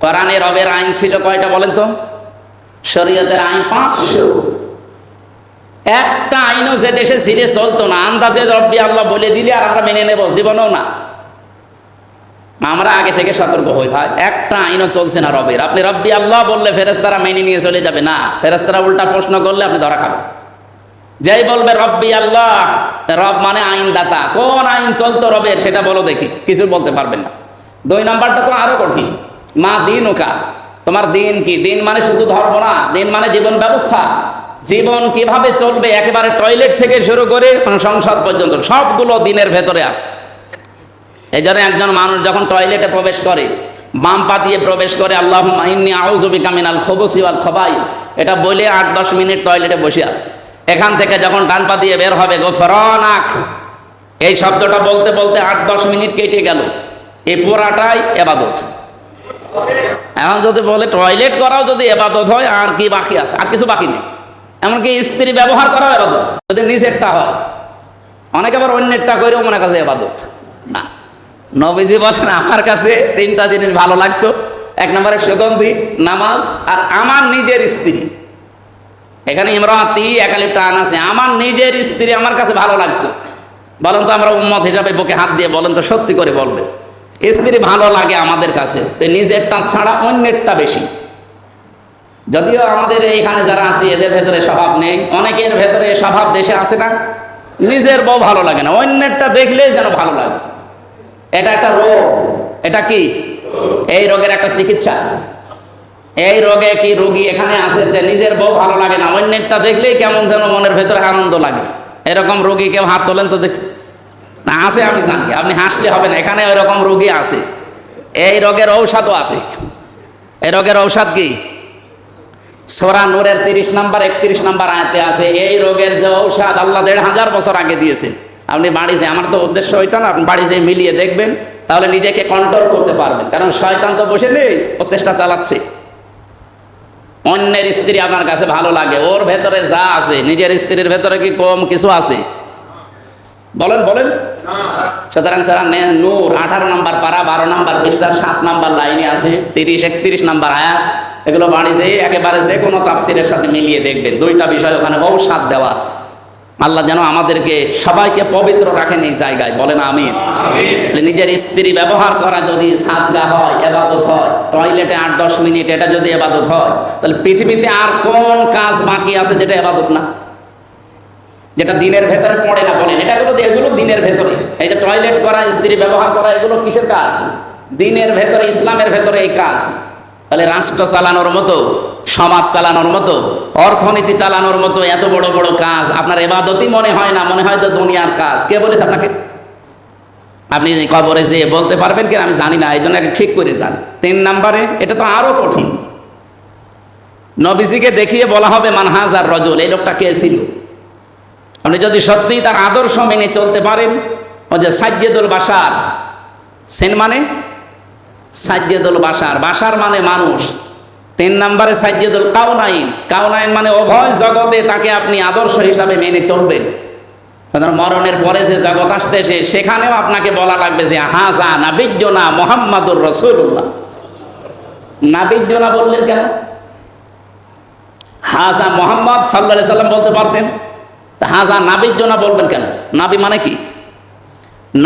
কোরআনে রবের আইন ছিল কয়টা বলেন তো? শরীয়তের আইন 500। একটা আইনও যে দেশে ছিঁড়ে চলতো না, আন্দাজে রব্বি আল্লাহ বলে দিলে আর আমরা মেনে নেব, জীবনেও না। আমরা আগে থেকে সতর্ক হই ভাই, একটা আইনও চলছে না রবের। আপনি রব্বি আল্লাহ বললে ফেরেশতারা মেনে নিয়ে চলে যাবে না, ফেরেশতারা উল্টা প্রশ্ন করলে আপনি ধরা খাবেন। যেই বলবে রব্বি আল্লাহ, রব মানে আইনদাতা, কোন আইন চলতো রবের সেটা বলো দেখি, কিছু বলতে পারবেন না। 2 নাম্বারটা তো আরো কঠিন, মা দিন ওকা, তোমার দিন কি? দিন মানে শুধু ধর্ম না, দিন মানে জীবন ব্যবস্থা। জীবন কিভাবে চলবে, একেবারে টয়লেট থেকে শুরু করে সংসদ পর্যন্ত সবগুলো দিনের ভেতরে আছে। এই জন্য একজন মানুষ যখন টয়লেটে প্রবেশ করে, বাম পা দিয়ে প্রবেশ করে আল্লাহুম্মা ইন্নী আউযু বিকা মিনাল খুবুসি ওয়াল খাবাইস, এটা বলে 8-10 মিনিট টয়লেটে বসে আছে। এখান থেকে যখন ডান পা দিয়ে বের হবে গোফরানাক, এই শব্দটা বলতে বলতে 8-10 মিনিট কেটে গেল। এই পুরাটাই ইবাদত। এখন যদি বলে টয়লেট করাও যদি এবাদত হয়, আর কি বাকি আছে? আর কিছু বাকি নেই। এমনকি স্ত্রী ব্যবহার করাও এবাদত, যদি নিজেরটা হয়। অনেকে আবার অন্যেরটা করেও মনে কাছে এবাদত না। নবীজি বলেন আমার কাছে তিনটা জিনিস ভালো লাগতো। এক নম্বরে সুগন্ধি, নামাজ, আর আমার নিজের স্ত্রী। এখানে ইমরাতি একালি টান আছে। আমার নিজের স্ত্রী আমার কাছে ভালো লাগতো। বলেন তো, আমরা উম্মত হিসাবে বুকে হাত দিয়ে বলেন তো, সত্যি করে বলবে, স্ত্রী ভালো লাগে আমাদের কাছে, তো নিজেরটা ছাড়া অন্যেরটা বেশি। যদিও আমাদের এইখানে যারা আছে এদের ভেতরে স্বভাব নেই, অনেকের ভেতরে স্বভাব দেশে আছে না, নিজের বউ ভালো লাগে না, অন্যেরটা দেখলেই যেন ভালো লাগে। এটা একটা রোগ। এটা কি? এই রোগের একটা চিকিৎসা আছে। এই রোগে কি রোগী এখানে আছে যে নিজের বউ ভালো লাগে না, অন্যেরটা দেখলেই কেমন যেন মনের ভেতরে আনন্দ লাগে। এরকম রোগী কেউ হাত তোলেন তো দেখি। না, আছে, আমি জানি, আপনি হাসলে হবে না, এখানে ওইরকম রোগী আছে। এই রোগের ঔষধও আছে। এই রোগের ঔষধ কি? সূরা নূরের 30 নম্বর 31 নম্বর আয়াতে আছে এই রোগের যে ঔষধ আল্লাহ 1500 বছর আগে দিয়েছে। আপনি বাড়ি যেয়ে, আমার তো উদ্দেশ্য ওইটা না, আপনি বাড়ি যেয়ে মিলিয়ে দেখবেন, তাহলে নিজেকে কন্ট্রোল করতে পারবেন। কারণ শয়তান তো বসে নেই, ও চেষ্টা চালাচ্ছে। অন্যের স্ত্রী আপনার কাছে ভালো লাগে, ওর ভেতরে যা আছে নিজের স্ত্রীর ভেতরে কি কম কিছু আছে? বলেন বলেন। সুতরাং স্যার নূর 18 নম্বর পারা 12 নম্বর পৃষ্ঠা 7 নম্বর লাইনে আছে 30-31 নম্বর আয়াত। এগুলো বাড়ি যেয়ে একেবারে যে কোনো তাফসিরের সাথে মিলিয়ে দেখবেন, দুইটা বিষয় ওখানে ঔষধ দেওয়া আছে। আল্লাহ যেন আমাদেরকে সবাইকে পবিত্র রাখেন এই জায়গায়, বলেন আমিন। নিজের স্ত্রী ব্যবহার করা যদি সাদগা হয়, এবাদত হয়, টয়লেটে 8-10 মিনিট এটা যদি এবাদত হয়, তাহলে পৃথিবীতে আর কোন কাজ বাকি আছে যেটা এবাদত না, যেটা দিনের ভেতরে পড়ে না? বলেন, এগুলো দিনের ভেতরে। এই যে টয়লেট করা, স্ত্রী ব্যবহার করা, এগুলো কিসের কাজ? দিনের ভেতরে, ইসলামের ভেতরে এই কাজ। তাহলে রাষ্ট্র চালানোর মতো, সমাজ চালানোর মতো, অর্থনীতি চালানোর মতো এত বড় বড় কাজ আপনার ইবাদতই মনে হয় না, মনে হয় তো দুনিয়ার কাজ। কে বলেছে আপনাকে? আপনি কবরে যেয়ে বলতে পারবেন কি আমি জানি না, এই জন্য ঠিক করে যান। 3 নম্বরে এটা তো আরো কঠিন। নবীজিকে দেখিয়ে বলা হবে মানহাজার রজুল, এই লোকটা কে ছিল? আপনি যদি সত্যিই তার আদর্শ মেনে চলতে পারেন, ও যে সাজ্জেদুল বাশার, সেন মানে সাজ্জেদুল বাশার, বাশার মানে মানুষ। 3 নম্বরে সাজ্জেদুল কাউনাইন, কাউনাইন মানে উভয় জগতে তাকে আপনি আদর্শ হিসাবে মেনে চলবেন। মরণের পরে যে জগৎ আসতেছে সেখানেও আপনাকে বলা লাগবে যে হাজা নাবিয়্যুনা মুহাম্মাদুর রাসূলুল্লাহ। নাবিয়্যুনা বললেন কেন? হাজা মুহাম্মদ সাল্লাল্লাহু আলাইহি সাল্লাম বলতে পারতেন, হাজা নাবিয়্যুনা বলবেন কেন? নাবি মানে কি?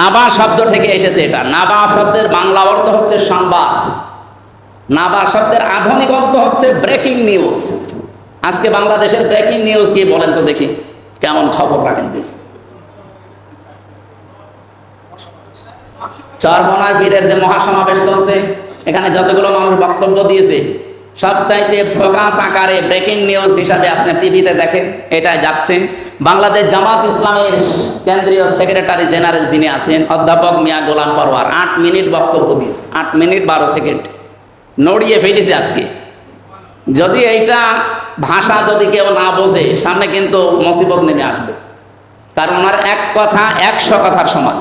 নাবা শব্দ থেকে এসেছে এটা। নাবা শব্দের বাংলা অর্থ হচ্ছে সংবাদ। নাবা শব্দের আধুনিক অর্থ হচ্ছে ব্রেকিং নিউজ। আজকে বাংলাদেশের ব্রেকিং নিউজ কি বলেন তো দেখি, কেমন খবর রাখেন দেখি। চরমনার বীরের যে মহাসমাবেশ চলছে, এখানে যতগুলো মানুষ বক্তব্য দিয়েছে, সবচাইতে ফোকাস আকারে ব্রেকিং নিউজ হিসাবে আপনি টিভিতে দেখেন, এটা যাচ্ছে। বাংলাদেশ জামাত ইসলামের কেন্দ্রীয় সেক্রেটারি জেনারেল যিনি আছেন অধ্যাপক মিয়া গোলাম পরওয়ার 8 মিনিট বক্তব্য দিয়েছে, 8 মিনিট 12 সেকেন্ড, নড়িয়ে ফেলেছে আজকে। যদি এইটা ভাষা যদি কেউ না বোঝে, সামনে কিন্তু মুসিবত নেমে আসবে। কারণ ওনার এক কথা 100 কথার সমান।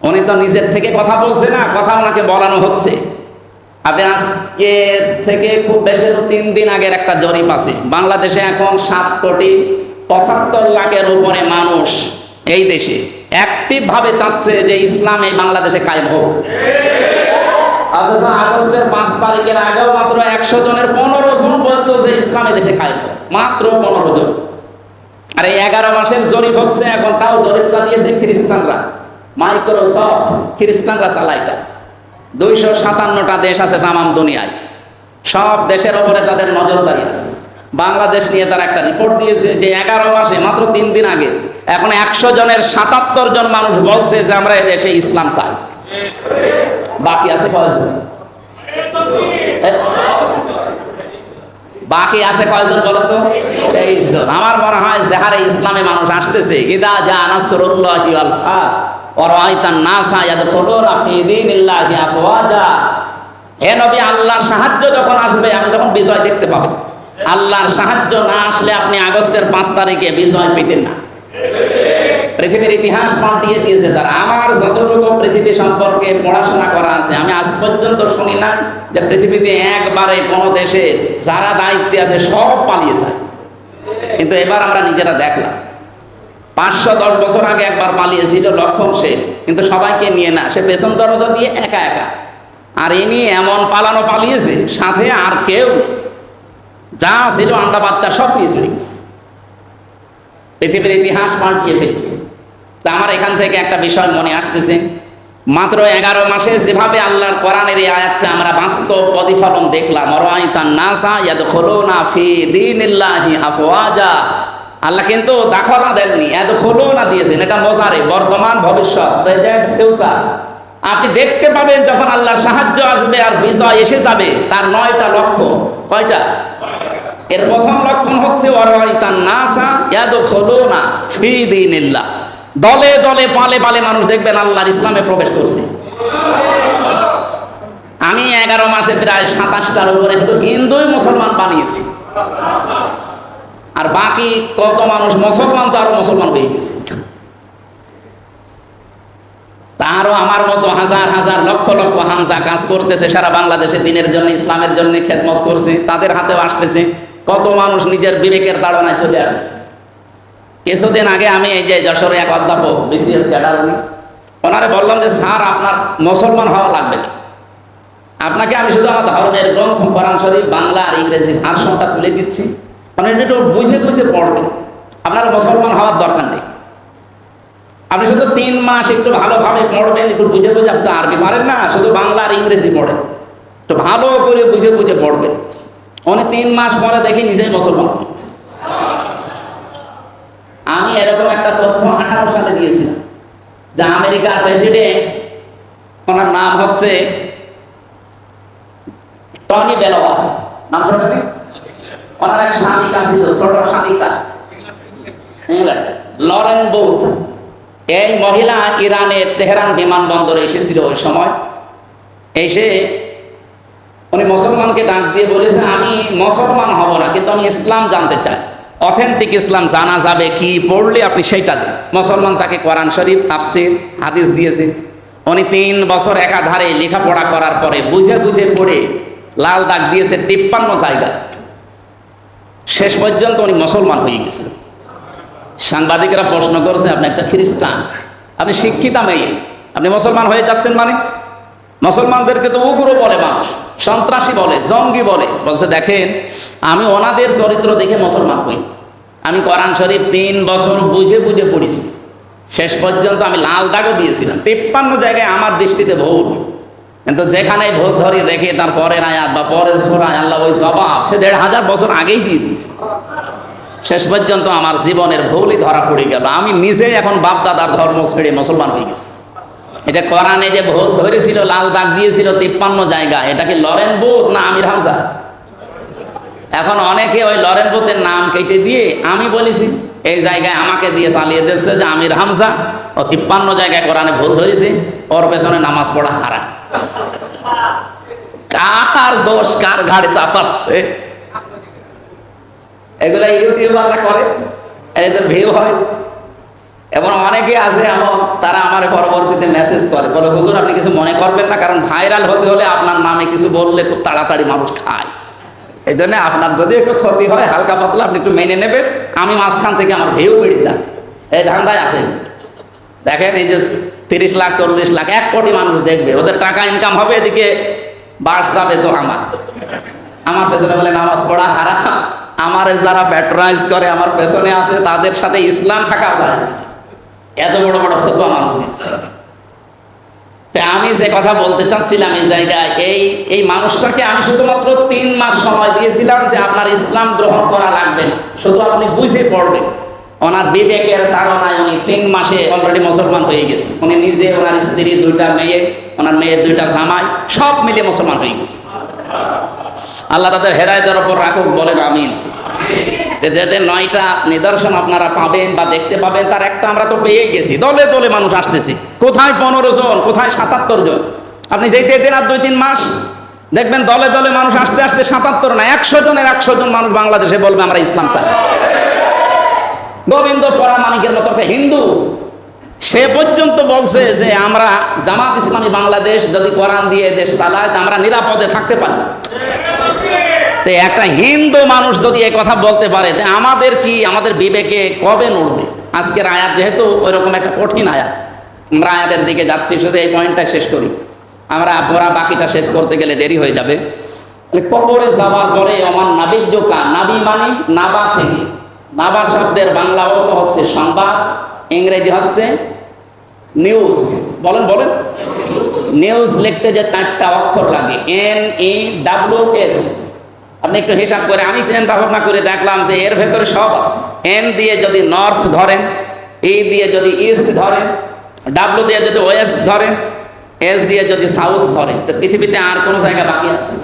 উনি তো নিজের থেকে কথা বলছে না, কথা ওনাকে বলানো হচ্ছে। আপনি আজকে থেকে খুব বেশি 3 দিন আগের একটা জরিপ আছে, বাংলাদেশে এখন 7,75,00,000-এর উপরে মানুষ এই দেশে অ্যাক্টিভ ভাবে চাচ্ছে যে ইসলাম এই বাংলাদেশে কায়েম হোক। অথচ আগস্টের 5 তারিখের আগেও মাত্র 100 জনের 15 জন বলতো যে ইসলাম এই দেশে কায়েম হোক, মাত্র 15 জন। আর এই 11 মাসের জরিপ হচ্ছে এখন, তাও জরিপটা দিয়েছে খ্রিস্টানরা, মাইক্রোসফট, খ্রিস্টানরা চালায় এটা। 257টা দেশ আছে তামাম দুনিয়ায়, সব দেশের উপরে তাদের নজরদারি আছে। বাংলাদেশ নিয়ে তারা একটা রিপোর্ট দিয়েছে যে 11 মাসে, মাত্র 3 দিন আগে, এখন 100 জনের 77 জন মানুষ বলছে যে আমরা এই দেশে ইসলাম চাই। বাকি আছে কয়জন? বাকি আছে কয়জন বলো তো? 23 জন। আমার মনে হয় যে হারে ইসলামে মানুষ আসতেছে, ইদা জা নাসরুল্লাহি ওয়াল ফাত ওয়া রাআইতান নাসা ইয়াদখুলুনা ফি দীনিল্লাহি আফওয়াজা। হে নবী, আল্লাহর সাহায্য যখন আসবে, আপনি তখন বিজয় দেখতে পাবেন। আল্লাহর সাহায্য না আসলে আপনি আগস্টের 5 তারিখে বিজয় পেতেন না। পৃথিবীর ইতিহাস পাল্টিয়ে দিয়েছে তারা। আমার যতটুকু যতটুকু পৃথিবী সম্পর্কে পড়াশোনা করা আছে, আমি আজ পর্যন্ত শুনি না যে পৃথিবীতে একবারে কোনো দেশে যারা দায়িত্বে আছে সব পালিয়ে যায়। কিন্তু এবার আমরা নিজেরা দেখলাম, 510 বছর আগে একবার পালিয়েছিল লক্ষণ সেন, কিন্তু সবাইকে নিয়ে না, সে পেছন দরজা দিয়ে একা একা। আর ইনি এমন পালিয়েছে, সাথে আর কেউ নেই, যা ছিল আন্ডা বাচ্চা সব নিয়ে চলে গেছে, পৃথিবীর ইতিহাস পাল্টিয়ে ফেলেছে। তা আমার এখান থেকে একটা বিষয় মনে আসতেছে, মাত্র 11 মাসে যেভাবে আল্লাহর কোরআনের এই আয়াতটা আমরা বাস্তব প্রতিফলন দেখলাম, রাআইতান নাসা ইয়াদখুলুনা ফি দীনিল্লাহি আফওয়াজা। আল্লাহ কিন্তু দাখলা দেননি, ইয়াদখুলুনা দিয়েছেন। এটা মজারে, বর্তমান, ভবিষ্যৎ, প্রেজেন্ট, ফিউচার। আপনি দেখতে পাবেন যখন আল্লাহর সাহায্য আসবে আর বিজয় এসে যাবে, তার 9টা লক্ষণ। কয়টা? এর প্রথম লক্ষণ হচ্ছে ওয়ারাইতান নাসা ইয়াদখুলুনা ফি দীনিল্লাহ। দলে দলে পালে পালে মানুষ দেখবেন আল্লাহর ইসলামে প্রবেশ করছে। আমি 11 মাসে প্রায় 27টার উপরে হিন্দুই মুসলমান বানিয়েছি, আর বাকি কত মানুষ মুসলমান তো আরো মুসলমান হয়ে গেছে। তারও আমার মতো হাজার হাজার লক্ষ লক্ষ হামজা কাজ করতেছে সারা বাংলাদেশে, দিনের জন্য, ইসলামের জন্য খেদমত করছে, তাদের হাতেও আসতেছে। কত মানুষ নিজের বিবেকের তাড়নায় চলে আসতেছে। কিছুদিন আগে আমি এই যে যশোরে এক অধ্যাপক, বিসিএস ক্যাডার, ওনারে বললাম যে স্যার আপনার মুসলমান হওয়া লাগবে না, আপনাকে আমি শুধু আমার ধর্মের গ্রন্থ কোরআন শরীফ বাংলা আর ইংরেজি ভার্সনটা তুলে দিচ্ছি, মানে একটু বুঝে বুঝে পড়বেন, আপনার মুসলমান হওয়ার দরকার নেই। আপনি শুধু 3 মাস একটু ভালোভাবে পড়বেন, একটু বুঝে বুঝে, আপনি তো আরবি পারেন না, শুধু বাংলা আর ইংরেজি পড়েন, একটু ভালো করে বুঝে বুঝে পড়বেন। উনি 3 মাস পরে দেখি নিজেই মুসলমান হয়ে গেছে। আমি এরকম একটা তথ্য 18 সালে দিয়েছিলাম যে আমেরিকার প্রেসিডেন্ট, ওনার নাম হচ্ছে টনি বেলওয়ার, নাম শুনেছেন? ওনার এক শালিকা ছিল, ছোট শালিকা, লরেন বুথ। এই মহিলা ইরানের তেহরান বিমানবন্দরে এসেছিল ওই সময়। এসে উনি মুসলমানকে ডাক দিয়ে বলেছে, আমি মুসলমান হব না, কিন্তু আমি ইসলাম জানতে চাই, অথেন্টিক ইসলাম জানা যাবে কি পড়লে আপনি সেইটা দিন। মুসলমান তাকে কোরআন শরীফ, তাফসীর, হাদিস দিয়েছে। উনি 3 বছর একাধারে লেখাপড়া করার পরে বুঝে বুঝে পড়ে লাল দাগ দিয়েছে 53 জায়গায়। শেষ পর্যন্ত উনি মুসলমান হয়ে গেছেন। সাংবাদিকরা প্রশ্ন করেছে, আপনি একটা খ্রিস্টান, আপনি শিক্ষিতা মেয়ে, আপনি মুসলমান হয়ে যাচ্ছেন মানে? মুসলমানদেরকে তো উগ্র বলে মানুষ, সন্ত্রাসী বলে, জঙ্গি বলে। বলছে দেখেন, আমি ওনাদের চরিত্র দেখে মুসলমান হই। আমি কোরআন শরীফ 3 বছর বুঝে বুঝে পড়েছি, শেষ পর্যন্ত আমি লাল দাগও দিয়েছিলাম 53 জায়গায় আমার দৃষ্টিতে ভুল। কিন্তু যেখানে ভুল ধরে দেখে তার পরের আয়াত বা পরের সূরায় আল্লাহ ওই জবাব সে 1500 বছর আগেই দিয়ে দিয়েছে। শেষ পর্যন্ত আমার জীবনের ভুলই ধরা পড়ে গেল। আমি নিজেই এখন বাপ দাদার ধর্ম ছেড়ে মুসলমান হয়ে গেছি। এটা কোরআনে যে ভুল ধরেছিল, লাল দাগ দিয়েছিল 53 জায়গায়, এটা কি লরেন বুথ না আমির হামজা? এখন অনেকে ওই লরেন বুথের নাম কেটে দিয়ে আমি বলেছি, এই জায়গায় আমাকে দিয়ে চালিয়ে দিচ্ছে যে আমির হামজা ও 53 জায়গায় কোরআনে ভুল ধরেছে, ওর পেছনে নামাজ পড়া হারা। কার দোষ কার ঘাড়ে চাপাচ্ছে? এগুলা ইউটিউবাররা করে, এদের ভিউ হয়। এবং অনেকে আছে এমন, তারা আমার পরবর্তীতে মেসেজ করে, বলে হুজুর আপনি কিছু মনে করবেন না, কারণ ভাইরাল হতে হলে আপনার নামে কিছু বললে খুব তাড়াতাড়ি মানুষ খায়, এই জন্য আপনার যদি একটু ক্ষতি হয় হালকা পাতলা আপনি একটু মেনে নেবেন, আমি মাঝখান থেকে আমার ভিউ বেড়ে যান, এই ধান্দায় আছে। দেখেন এই যে 30 লাখ 40 লাখ 1 কোটি মানুষ দেখবে, ওদের টাকা ইনকাম হবে, এদিকে বাস যাবে তো আমার পেছনে বলে নামাজ পড়া হারাম। আমার যারা প্যাট্রোনাইজ করে আমার পেছনে আছে, তাদের সাথে ইসলাম থাকা উচিত। এত বড় বড় ফতোয়া মানুষ দিচ্ছে। আমি যে কথা বলতে চাচ্ছিলাম এই জায়গায়, এই মানুষটাকে আমি শুধুমাত্র 3 মাস সময় দিয়েছিলাম যে আপনার ইসলাম গ্রহণ করা লাগবে, শুধু আপনি বুঝে পড়বেন। ওনার বিবেকের তাড়নায় উনি 3 মাসে অলরেডি মুসলমান হয়ে গেছে। উনি নিজে, ওনার স্ত্রী, 2টা মেয়ে, ওনার মেয়ের 2টা জামাই, সব মিলে মুসলমান হয়ে গেছে। আল্লাহ তাদের হেদায়েতের উপর রাখুক, বলেন আমিন। যাদের 9টা নিদর্শন আপনারা পাবেন বা দেখতে পাবেন, তার একটা আমরা তো পেয়ে গেছি। দলে দলে মানুষ আসতেছে, কোথায় 15 জন, কোথায় 77 জন। আপনি যেতে দেন আর 2-3 মাস দেখবেন দলে দলে মানুষ আসতে আসতে 77 না 100 জনের 100 জন মানুষ বাংলাদেশে বলবে আমরা ইসলাম চাই। গোবিন্দ পরামানিকের মতো একটা হিন্দু, সে পর্যন্ত বলছে যে আমরা জামাত ইসলামী বাংলাদেশ যদি কোরআন দিয়ে দেশ চালায় তা আমরা নিরাপদে থাকতে পারি। তো একটা হিন্দু মানুষ যদি এই কথা বলতে পারে আমাদের কি, আমাদের বিবেকে কবে নড়বে? আজকের আয়াত যেহেতু ওইরকম একটা কঠিন আয়াত, আমরা আয়াতের দিকে যাচ্ছি, শুধু এই পয়েন্টটা শেষ করি, আমরা পড়া বাকিটা শেষ করতে গেলে দেরি হয়ে যাবে। কবরে যাওয়ার পরে আমার নাবিজ্ঞকা, নাবি মানে নাবা থেকে, নাবা শব্দের বাংলা অর্থ হচ্ছে সংবাদ, ইংরেজি হচ্ছে নিউজ। বলেন বলেন, নিউজ লিখতে যে 4টা অক্ষর লাগে, NEWS। আপনি একটু হিসাব করে, আমি চিন্তা ভাবনা করে দেখলাম যে এর ভেতরে সব আছে। N দিয়ে যদি নর্থ ধরেন, E দিয়ে যদি ইস্ট ধরেন, W দিয়ে যদি ওয়েস্ট ধরেন, S দিয়ে যদি সাউথ ধরেন, তো পৃথিবীতে আর কোনো জায়গা বাকি আছে?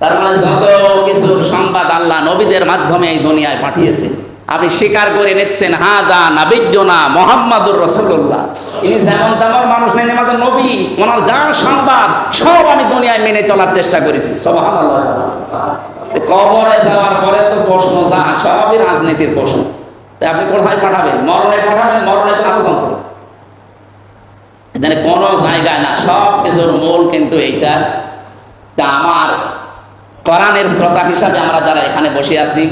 তার মানে যত কিছু সংবাদ আল্লাহ নবীদের মাধ্যমে এই দুনিয়ায় পাঠিয়েছে, আপনি স্বীকার করে নিচ্ছেন হাদা নাবিয়্যুনা মুহাম্মাদুর রাসূলুল্লাহ, ইনি যেমন তেমন মানুষ নেন, আমাদের নবী, ওনার যা সংবাদ সব আমি দুনিয়ায় মেনে চলার চেষ্টা করেছি। সুবহানাল্লাহ। কবরে যাওয়ার পরে তো প্রশ্ন যা সবই রাজনীতির প্রশ্ন। তাই আপনি কোথায় পাঠাবেন? মরণে পাঠাবেন, মরণে তো আলোচনা করবেন। এখানে কোনো জায়গায় না, সব কিছুর মূল কিন্তু এইটা। তা আমার কোরআনের শ্রোতা হিসাবে আমরা যারা এখানে বসে আছি,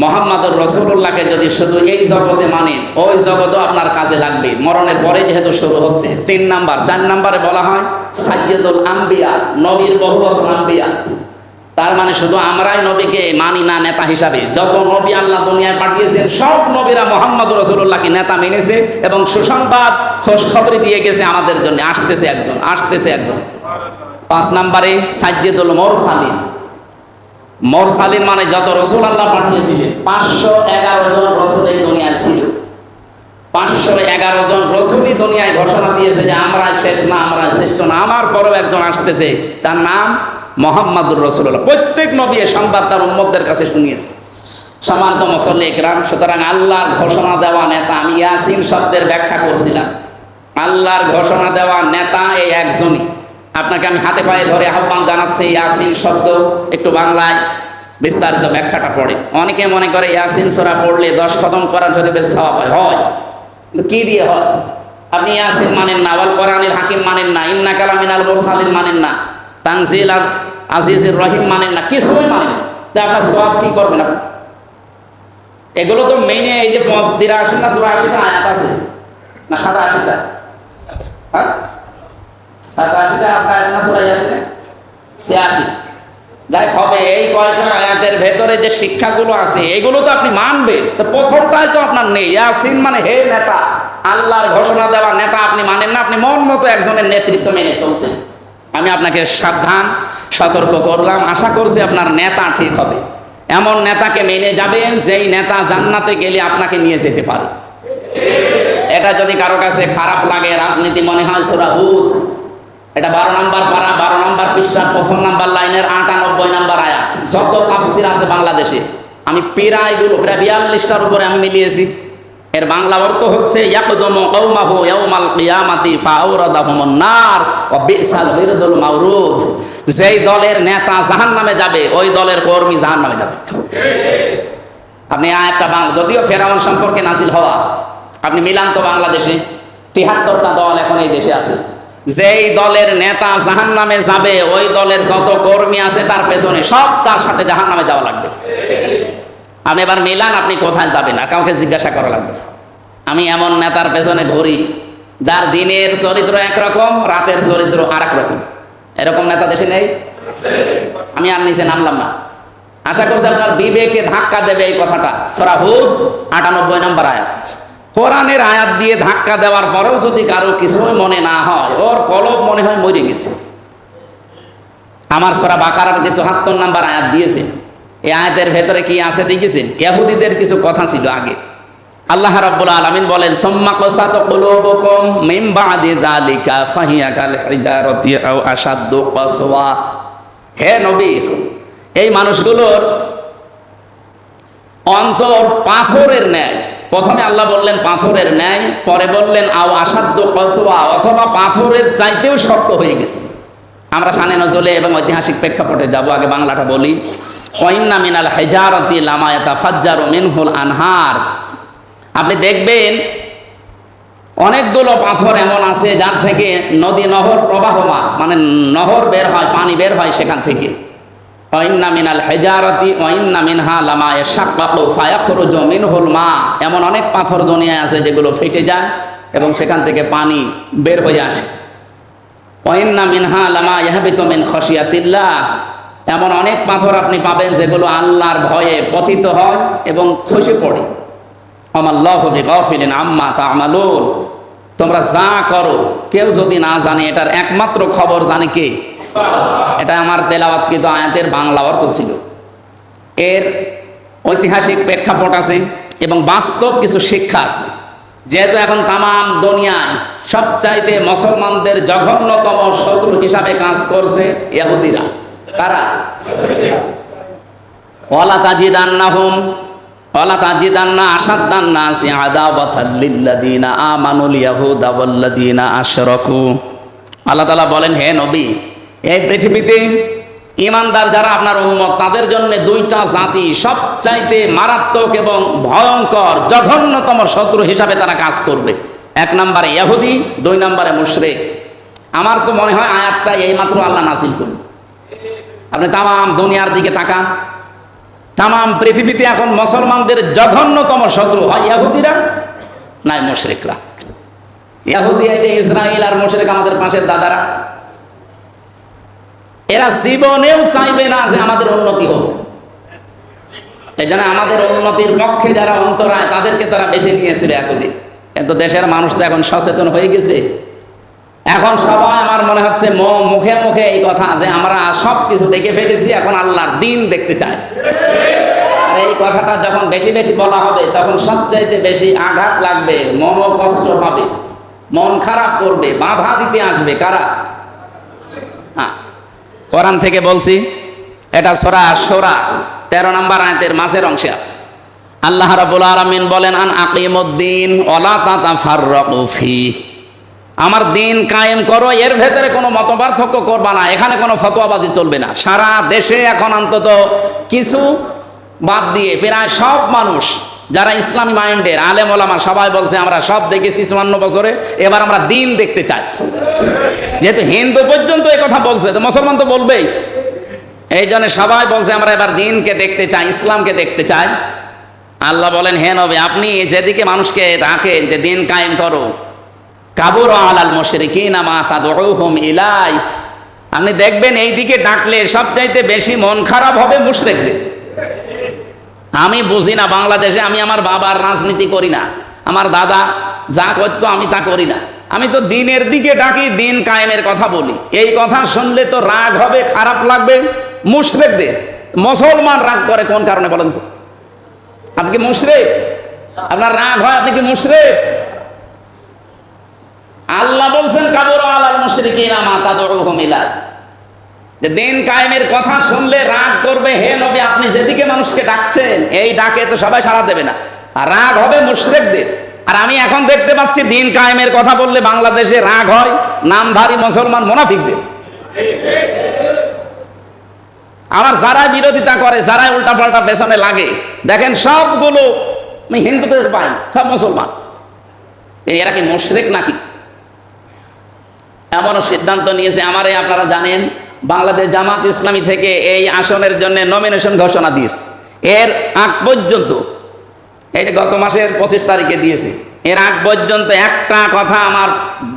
মুহাম্মাদুর রাসূলুল্লাহকে যদি শুধু এই জগতে মানেন, ওই জগতও আপনার কাজে লাগবে। মরণের পরে যেহেতু শুরু হচ্ছে 3 নাম্বার, 4 নাম্বারে বলা হয় সাইয়্যিদুল আম্বিয়া, নবীর বহু বচন আম্বিয়া। তার মানে শুধু আমরাই নবীকে মানি না নেতা হিসাবে, যত নবী আল্লাহ দুনিয়ায় পাঠিয়েছেন সব নবীরা মুহাম্মাদুর রাসূলুল্লাহকে নেতা মেনেছে এবং সুসংবাদ খোঁজ খবর দিয়ে গেছে আমাদের জন্য। আসতেছে একজন, আসতেছে একজন। 5 নাম্বারে সাইয়্যিদুল মুরসালিন। মুরসালিন মানে যত রাসূল আল্লাহ পাঠিয়েছিলেন 511 জন রাসূল এই দুনিয়ায় ছিল। 511 জন রাসূলই দুনিয়ায় ঘোষণা দিয়েছে যে আমরা শেষ না, আমরা শ্রেষ্ঠ না, আমার পরেও একজন আসতেছে, তার নাম মুহাম্মাদুর রাসূলুল্লাহ। প্রত্যেক নবী এই সংবাদ তার উম্মতদের কাছে শুনিয়েছে। সম্মানিত মুসল্লি ইকরাম, সুতরাং আল্লাহর ঘোষণা দেওয়া নেতা, আমি ইয়াসিন শব্দের ব্যাখ্যা করছিলাম, আল্লাহর ঘোষণা দেওয়া নেতা এই একজনই। আপনাকে আমি হাতে পায়ে ধরে আহ্বান জানাচ্ছি, ইয়াসিন শব্দ একটু বাংলায় বিস্তারিত ব্যাখ্যাটা পড়ে। অনেকে মনে করে ইয়াসিন সূরা পড়লে 10 খতম কোরআন শরীফের সওয়াব হয়। কিন্তু কি দিয়ে হয়? আপনি ইয়াসিন মানেন না, ওয়াল কোরআনিল হাকিম মানেন না, ইন্নাকা লামিনাল মুরসালিন মানেন না, তানজিল আর আজিজুর রহিম মানেন না, কিছুই মানেন না। আপনার সওয়াব কি করবেন আপনি? এগুলো তো মেনে এই যে 83 না 84টা আয়াত আছে না, 87টা, হ্যাঁ 87টা আয়াত না সূরা ইয়াসিন 86। যাই হবে, এই কয়টা আয়াতের ভেতরে যে শিক্ষাগুলো আছে এগুলো তো আপনি মানবেন। তো প্রথমটাই তো আপনার নেই। ইয়াসিন মানে হে নেতা, আল্লাহর ঘোষণা দেওয়া নেতা আপনি মানেন না, আপনি মন মতো একজনের নেতৃত্ব মেনে চলছেন। আমি আপনাকে সাবধান সতর্ক করলাম, আশা করছি আপনার নেতা ঠিক হবে। এমন নেতাকে মেনে যাবেন যেই নেতা জান্নাতে গেলে আপনাকে নিয়ে যেতে পারে। এটা যদি কারো কাছে খারাপ লাগে, রাজনীতি মনে হয়, সূরা হুদ এটা 12 নম্বর পারা, 12 নম্বর পৃষ্ঠার 1ম নাম্বার লাইনের 98 নাম্বার আয়াত। যত তাফসীর আছে বাংলাদেশে, আমি প্রায় 42টার উপরে আমি মিলিয়েছি। এর বাংলা অর্থ হচ্ছে ইয়াকদুমু কওমাহু ইয়াউমাল কিয়ামাতি ফাআওরাদাহুমুন নার ওয়া বিসাল বিরদুল মাওরুদ। যেই দলের নেতা জাহান্নামে যাবে, ওই দলের কর্মী জাহান্নামে যাবে। আপনি আয়াতটা যদিও ফেরাউন সম্পর্কে নাজিল হওয়া, আপনি মিলান তো বাংলাদেশে 73টা দল এখন এই দেশে আছে। যেই দলের নেতা জাহান্নামে যাবে, ওই দলের যত কর্মী আছে তার পেছনে সব তার সাথে জাহান্নামে যাওয়া লাগবে। আপনি এবার মিলান, আপনি কোথায় যাবেন আর কাউকে জিজ্ঞাসা করা লাগবে। আমি এমন নেতার পেছনে ঘুরি যার দিনের চরিত্র একরকম, রাতের চরিত্র আর এক রকম। এরকম নেতা দেশে নেই? আমি আর নিচে নামলাম না। আশা করছি আপনার বিবেকে ধাক্কা দেবে এই কথাটা। সূরা হুদ 98 নম্বর আয়াত। কোরআনের আয়াত দিয়ে ধাক্কা দেওয়ার পরেও যদি কারো কিছুই মনে না হয়, ওর কলব মনে হয় মরে গেছে। আমার সূরা বাকারার যে 74 নম্বর আয়াত দিয়েছে, এই আয়াতের ভেতরে কি আছে দেখেছেন? ইহুদিদের কিছু কথা ছিল আগে। আল্লাহ রাব্বুল আলামিন বলেন, সুম্মা কাসাত কুলুবুকুম মিন বাদি যালিকা ফাহিয়া কাল হিজারাতি আও আশাদ্দু কাসওয়া। হে নবী, এই মানুষগুলোর অন্তর পাথরের ন্যায়। প্রথমে আল্লাহ বললেন পাথরের ন্যায়, পরে বললেন আও আশাদ্দু কাসওয়া, অথবা পাথরের চাইতেও শক্ত হয়ে গেছে। আমরা শানে নজলে এবং ঐতিহাসিক প্রেক্ষাপটে যাব, আগে বাংলাটা বলি। ওয়াইন্না মিনাল হিজারাতি লামা ইয়াতাফাজ্জারু মিনহুল আনহার। আপনি দেখবেন অনেকগুলো পাথর এমন আছে যার থেকে নদী নহর প্রবাহমান, মানে নহর বের হয়, পানি বের হয় সেখান থেকে। ওয়াইন্না মিনাল হিজারাতি ওয়াইন্না মিনহা লামা ইয়াশাক্কাকু ফায়াখরুজু মিনহুল মা, এমন অনেক পাথর দুনিয়ায় আছে যেগুলো ফেটে যায় এবং সেখান থেকে পানি বের হয়ে আসে। ওয়াইন্না মিনহা লামা ইয়াহবিতু মিন খাশিয়াতিল্লাহ, এমন অনেক পাথর আপনি পাবেন যেগুলো আল্লাহর ভয়ে পতিত হয় এবং খসে পড়ে। আমাল্লাহু বিগাফিলিন আম্মা তা'মালুন, তোমরা যা করো কেউ যদি না জানে এটার একমাত্র খবর জানে কে? এটা আমার তেলাওয়াতকৃত আয়াতের বাংলা অর্থ ছিল। এর ঐতিহাসিক প্রেক্ষাপট আছে এবং বাস্তব কিছু শিক্ষা আছে। যেহেতু এখন তামাম দুনিয়ায় সবচাইতে মুসলমানদের জঘন্যতম শত্রু হিসাবে কাজ করছে ইহুদিরা। কারা? ওয়ালা তাজিদান্নাহুম ওয়ালা তাজিদান্না আশাদ্দান নাসি আদাওয়াতাল লিল্লাযিনা আমানুল ইয়াহুদা ওয়াল্লাযিনা আশরাকু। আল্লাহ তাআলা বলেন, হে নবী, এই পৃথিবীতে ঈমানদার যারা আপনার উম্মত, তাদের জন্য দুইটা জাতি সবচাইতে মারাত্মক এবং ভয়ঙ্কর জঘন্যতম শত্রু হিসাবে তারা কাজ করবে। এক নম্বরে ইহুদি, দুই নম্বরে মুশরিক। আমার তো মনে হয় আয়াতটা এইমাত্র আল্লাহ নাযিল করবে। আপনি তামাম দুনিয়ার দিকে তাকান, তামাম পৃথিবীতে এখন মুসলমানদের জঘন্যতম শত্রু হয় ইহুদিরা নাই মুশরিকরা। ইহুদি এই যে ইসরায়েল আর মুশরিক আমাদের পাশের দাদারা, এরা জীবনেও চাইবে না যে আমাদের উন্নতি হোক। এই জন্য আমাদের উন্নতির পক্ষে যারা অন্তরায় তাদেরকে তারা বেছে নিয়েছিল এতদিন। কিন্তু দেশের মানুষ তো এখন সচেতন হয়ে গেছে। এখন সবাই আমার মনে হচ্ছে মুখে মুখে এই কথা যে আমরা সব কিছু দেখে ফেলেছি, এখন আল্লাহর দিন দেখতে চাই। আর এই কথাটা যখন বেশি বেশি বলা হবে তখন সবচাইতে বেশি আঘাত লাগবে, মনোকষ্ট হবে, মন খারাপ করবে, বাধা দিতে আসবে কারা? হ্যাঁ, কোরআন থেকে বলছি, এটা সূরা আশ-শুরা 13 নম্বর আয়াতের মাঝের অংশে আছে। আল্লাহ রাব্বুল আলামিন বলেন, আন আকিমুদ্দিন ওয়ালা তাতাফাররাকু ফি, আমার দিন কায়েম করো, এর ভেতরে কোনো মতপার্থক্য করবা না, এখানে কোনো ফতোয়াবাজি চলবে না। সারা দেশে এখন অন্তত কিছু বাদ দিয়ে প্রায় সব মানুষ যারা ইসলামী মাইন্ডের আলেম ওলামা সবাই বলছে আমরা সব দেখেছি 54 বছরে, এবার আমরা দিন দেখতে চাই। যেহেতু হিন্দু পর্যন্ত এই কথা বলছে, তো মুসলমান তো বলবেই। এই জন্য সবাই বলছে আমরা এবার দিনকে দেখতে চাই, ইসলামকে দেখতে চাই। আল্লাহ বলেন, হে নবী, আপনি যেদিকে মানুষকে ডাকেন যে দিন কায়েম করো, কাবুরা আলাল মুশরিকিনা মা তাদউহুম ইলাই, আপনি দেখবেন এই দিকে ডাকলে সবচাইতে বেশি মন খারাপ হবে মুশরিকদের। আমি বুঝি না বাংলাদেশে, আমি আমার বাবার রাজনীতি করি না, আমার দাদা যা করতো আমি তা করি না। আমি তো দিনের দিকে ডাকি, দিন কায়েমের কথা বলি। এই কথা শুনলে তো রাগ হবে, খারাপ লাগবে মুশরিকদের। মুসলমান রাগ করে কোন কারণে বলেন তো? আপনি কি মুশরিক? আপনার রাগ হয়, আপনি কি মুশরিক? আল্লাহ বলছেন কাবুরা আলাল মুশরিকিনা মা তাদউহুম ইলাই, যে দিন কায়েমের কথা শুনলে রাগ করবে। হে নবী, আপনি যেদিকে মানুষকে ডাকছেন এই ডাকে তো সবাই সাড়া দেবে না, আর রাগ হবে মুশরিকদের। আর আমি এখন দেখতে পাচ্ছি দিন কায়েমের কথা বললে বাংলাদেশে রাগ হয় নামধারী মুসলমান মুনাফিকদের। আমার যারা বিরোধিতা করে, যারা উল্টাপাল্টা পেছনে লাগে, দেখেন সবগুলো আমি হিন্দুদের পাই, সব মুসলমান। এরা কি মুশরিক নাকি? এমনও সিদ্ধান্ত নিয়েছে, আমারে আপনারা জানেন বাংলাদেশ জামাত ইসলামী থেকে এই আসনের জন্য নমিনেশন ঘোষণা দিয়েছে। এর আগ পর্যন্ত, এই গত মাসের 25 তারিখে দিয়েছে, এর আগ পর্যন্ত একটা কথা আমার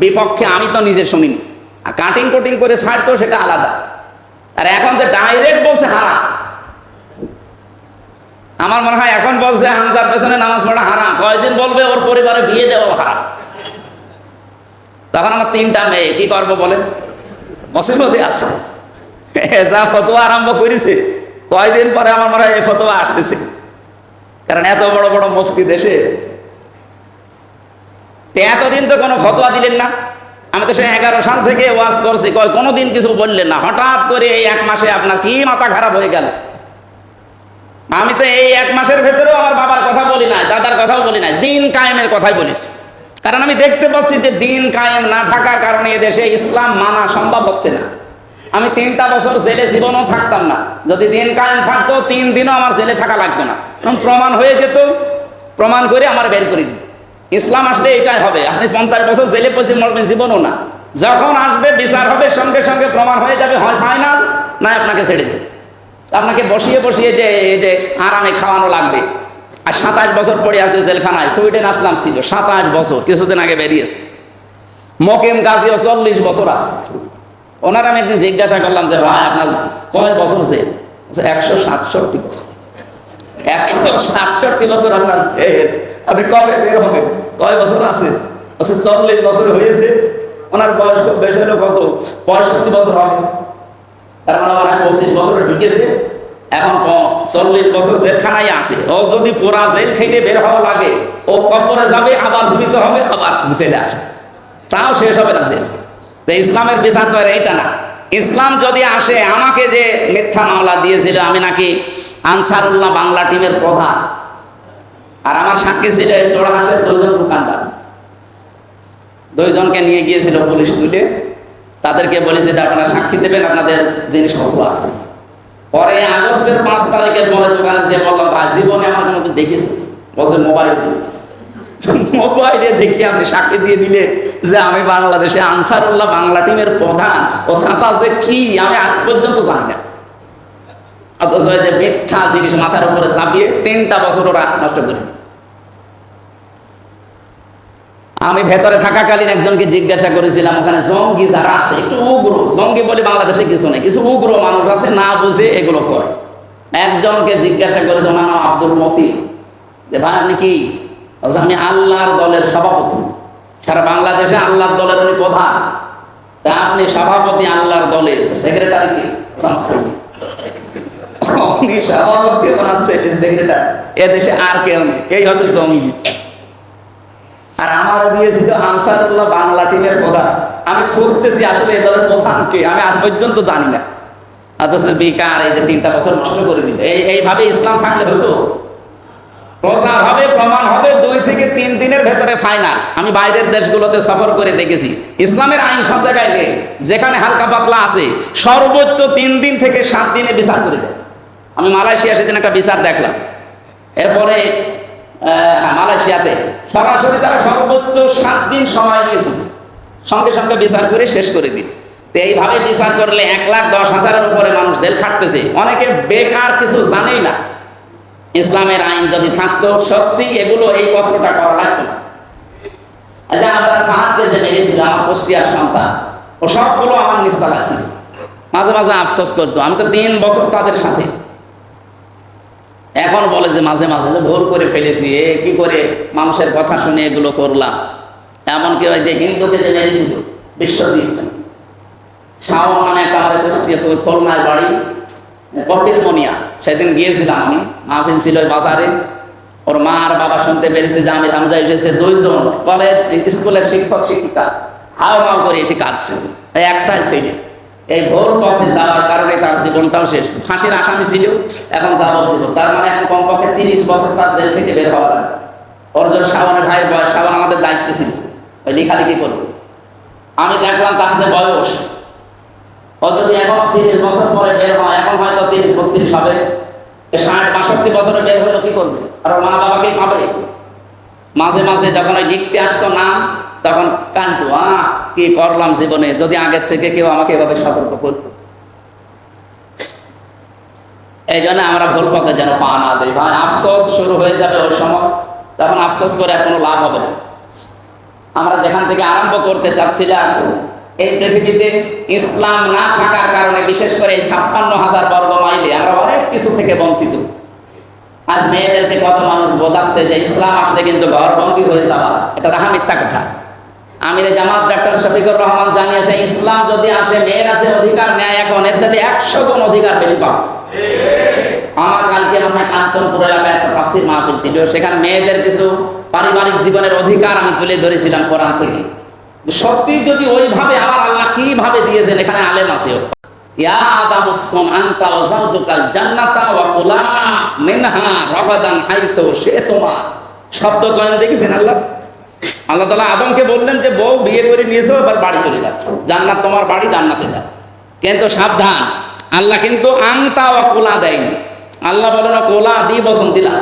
বিপক্ষে আমি তো নিজে শুনিনি। আর কাটিং কুটিং করে ছাড়তো সেটা আলাদা, আর এখন তো ডাইরেক্ট বলছে হারাম। আমার মনে হয় এখন বলছে হামজার পেছনে নামাজ পড়া হারাম, কয়দিন বলবে ওর পরিবারে বিয়ে দেওয়া হারাম। তখন আমার 3টা মেয়ে, কি করবো বলেন? মুসিবতে আছে। যা ফতোয়া আরম্ভ করেছে, কয়দিন পরে আমার মনে হয় এই ফতোয়া আসতেছে। কারণ এত বড় বড় মুফতি দেশে, এতদিন তো কোনো ফতোয়া দিলেন না। আমি তো সে 11 সাল থেকে ওয়াজ করছি, কোনোদিন কিছু বললেন না। হঠাৎ করে এই 1 মাসে আপনার কি মাথা খারাপ হয়ে গেল? আমি তো এই 1 মাসের ভেতরেও আমার বাবার কথা বলি নাই, দাদার কথাও বলি নাই, দিন কায়েমের কথাই বলেছি। কারণ আমি দেখতে পাচ্ছি যে দিন কায়েম না থাকার কারণে এদেশে ইসলাম মানা সম্ভব হচ্ছে না। আমি 3টা বছর জেলে জীবনও থাকতাম না, যদি দিন কায়েম থাকতো 3 দিনও আমার জেলে থাকা লাগতো না, প্রমাণ হয়ে যেত, প্রমাণ করে আমার বের করে দিত। ইসলাম আসলে এটাই হবে, আপনি 50 বছর জেলে পচে মরবেন জীবনও না। যখন আসবে বিচার হবে, সঙ্গে সঙ্গে প্রমাণ হয়ে যাবে, হয় ফাইনাল না আপনাকে ছেড়ে দেবে। আপনাকে বসিয়ে বসিয়ে যে এই যে আরামে খাওয়ানো লাগবে। আর 27 বছর পড়ে আছে জেলখানায়। সুইডেন আসলাম ছিল 27 বছর, কিছুদিন আগে বেরিয়েছে। মকিম গাজীও 40 বছর আছে। ওনার আমি একদিন জিজ্ঞাসা করলাম যে ভাই আপনার কয় বছর জেল? 167 বছর। 167 বছর আপনার জেল, আপনি কবে বের হবেন? কয় বছর আছে? 40 বছর হয়েছে। ওনার বয়স খুব বেশি হলো কত? 65 বছর হবে। তার মানে আমার 25 বছরে ঢুকেছে, এখন 40 বছর জেলখানায় আছে। ও যদি পুরা জেল খেটে বের হওয়া লাগে, ও কবরে যাবে, আবার জীবিত হবে, আবার জেলে আসবে, তাও শেষ হবে না জেল। তো ইসলামের বিচার তো এটা না। ইসলাম যদি আসে, আমাকে যে মিথ্যা মামলা দিয়েছিল আমি নাকি আনসারুল্লাহ বাংলা টিমের প্রধান, আর আমার সাক্ষী ছিল চোরাহাসের 2 জন দোকানদার। 2 জনকে নিয়ে গিয়েছিল পুলিশ তুলে, তাদেরকে বলেছে যে আপনারা সাক্ষী দেবেন, আপনাদের জিনিসপত্র আছে। পরে আগস্টের 5 তারিখের পরে দোকানে যে বললাম ভাই জীবনে আমার কোনো দেখেছি, বছর মোবাইল দিয়েছে, মোবাইলে দেখে আপনি সাক্ষী দিয়ে দিলে যে আমি বাংলাদেশে আনসারুল্লাহ বাংলা টিমের প্রধান, ও ছাতা যে কি আমি আজ পর্যন্ত জানি না। অথচ যে মিথ্যা জিনিস মাথার উপরে চাপিয়ে 3টা বছর ওরা নষ্ট করে। আমি ভেতরে থাকাকালীন একজনকে জিজ্ঞাসা করেছিলাম, ওখানে জঙ্গি যারা আছে, একটু উগ্র জঙ্গি বলে বাংলাদেশে কিছু নেই, কিছু উগ্র মানুষ আছে, না বুঝে এগুলো করে। একজনকে জিজ্ঞাসা করেছে, ওনার নাম আব্দুল মতি, যে ভাই আপনি কি? আমি আল্লাহর দলের সভাপতি, সারা বাংলাদেশে আল্লাহর দলের উনি প্রধান, তা আপনি সভাপতি আল্লাহর দলের, সেক্রেটারি কি? উনি সভাপতি, ওনার সেক্রেটারি, এদেশে আর কেউ নেই, এই হচ্ছে জঙ্গি। আর আমার দিয়েছিল আনসারুল্লাহ বাংলা টিমের প্রধান। আমি খুঁজতেছি আসলে এ দলের প্রধান কে, আমি আজ পর্যন্ত জানি না। অথচ বেকার এই যে 3টা বছর নষ্ট করে দিল। এইভাবে ইসলাম থাকলে হতো? প্রচার হবে, প্রমাণ হবে, 2 থেকে 3 দিনের ভেতরে ফাইনাল। আমি বাইরের দেশগুলোতে সফর করে দেখেছি, ইসলামের আইন সব জায়গায় নেই। যেখানে হালকা পাতলা আছে, সর্বোচ্চ 3 দিন থেকে 7 দিনে বিচার করে দেয়। আমি মালয়েশিয়া সেদিন একটা বিচার দেখলাম। এরপরে মালয়েশিয়াতে সরাসরি তারা সর্বোচ্চ 7 দিন সময় নিয়েছিল, সঙ্গে সঙ্গে বিচার করে শেষ করে দিল। তো এইভাবে বিচার করলে 1,10,000-এর উপরে মানুষ জেল খাটতেছে। অনেকে বেকার, কিছু জানেই না। ইসলামের আইন যদি থাকতো, সত্যি এগুলো এই কষ্টটা করা লাগতো না। আচ্ছা, আমরা ফাহাদকে যে মেরেছিল, আমার কুষ্টিয়ার সন্তান, ও সবগুলো আমার নিস্তার আছে। মাঝে মাঝে আফসোস করতো, আমি তো 3 বছর তাদের সাথে। এখন বলে যে মাঝে মাঝে ভুল করে ফেলেছি, কি করে মানুষের কথা শুনে এগুলো করলাম। এমনকি ওই যে হিন্দুকে যে মেরেছিল বিশ্বজিৎ, শাওন নামে একটা আমাদের কুষ্টিয়া খুলনার বাড়ি, কপিল মনিয়া, সেদিন গিয়েছিলাম আমি, মাহফিল ছিল ওই বাজারে। ওর মা আর বাবা শুনতে পেরেছে যে আমির হামজা এসেছে, 2 জন কলেজ স্কুলের শিক্ষক শিক্ষিকা হাও মাও করে এসে কাঁদছে। একটাই ছেলে, এই ভোর পথে যাওয়ার কারণে তার জীবনটাও শেষ। ফাঁসির আসামি ছিল, এখন যাবজ্জীবন। তার মানে এখন কমপক্ষে 30 বছর তার জেল থেকে বের হওয়া লাগে। ওর জন্য শাওনের ভাইয়ের বয়স, শাওন আমাদের দায়িত্বে ছিল, ওই লেখালেখি করবে। আমি দেখলাম তার যে বয়স, ও যদি এখন 30 বছর পরে বের হয়, এখন হয়তো 30-32 হবে, 60-62 বছরে বের হলো কি করবে? আর মা বাবাকে পাবে। মাঝে মাঝে যখন ওই লিখতে আসতো নাম, তখন কানতো, কি করলাম জীবনে, যদি আগের থেকে কেউ আমাকে এভাবে সতর্ক করতো। এই জন্য আমরা ভুল পথে যেন পা না দিই ভাই। আফসোস শুরু হয়ে যাবে ওই সময়, তখন আফসোস করে আর কোনো লাভ হবে না। আমরা যেখান থেকে আরম্ভ করতে চাচ্ছিলাম, এই পৃথিবীতে ইসলাম না থাকার কারণে, বিশেষ করে এই 56,000 বর্গ মাইলে আমরা অনেক কিছু থেকে বঞ্চিত। আজ মেয়েদেরকে কত মানুষ বোঝাচ্ছে যে ইসলাম আসলে কিন্তু ঘরবন্দি হয়ে যাওয়া, এটা দেখা মিথ্যা কথা। আমিরে জামাত ডাক্তার শফিকুর রহমান জানিয়েছে, ইসলাম যদি আসে, মেয়েরা যে অধিকার নেয় এখন, এর চাইতে 100 গুণ অধিকার বেশি পাবে। আমার কালকে আমার কাঞ্চনপুর এলাকায় একটা তাফসীর মাহফিল ছিল, সেখানে মেয়েদের কিছু পারিবারিক জীবনের অধিকার আমি তুলে ধরেছিলাম কোরআন থেকে। সত্যি যদি ওইভাবে আমার আল্লাহ কিভাবে দিয়েছেন, এখানে আলেম আছে, ইয়া আদাম উসকুন আনতা ওয়া যাওজুকাল জান্নাতা ওয়া কুলা মিনহা রাগাদান হাইসু শি'তুমা। শব্দ চয়ন দেখেছেন আল্লাহ? আল্লাহ তাআলা আদমকে বললেন যে বউ বিয়ে করে নিয়েছো, এবার বাড়ি চলে যাও, জান্নাত তোমার বাড়ি, জান্নাতে যাও। কিন্তু সাবধান, আল্লাহ কিন্তু আনতা ওয়া কুলা দেয়নি। আল্লাহ বলেন কোলা দি বসন দিলাম।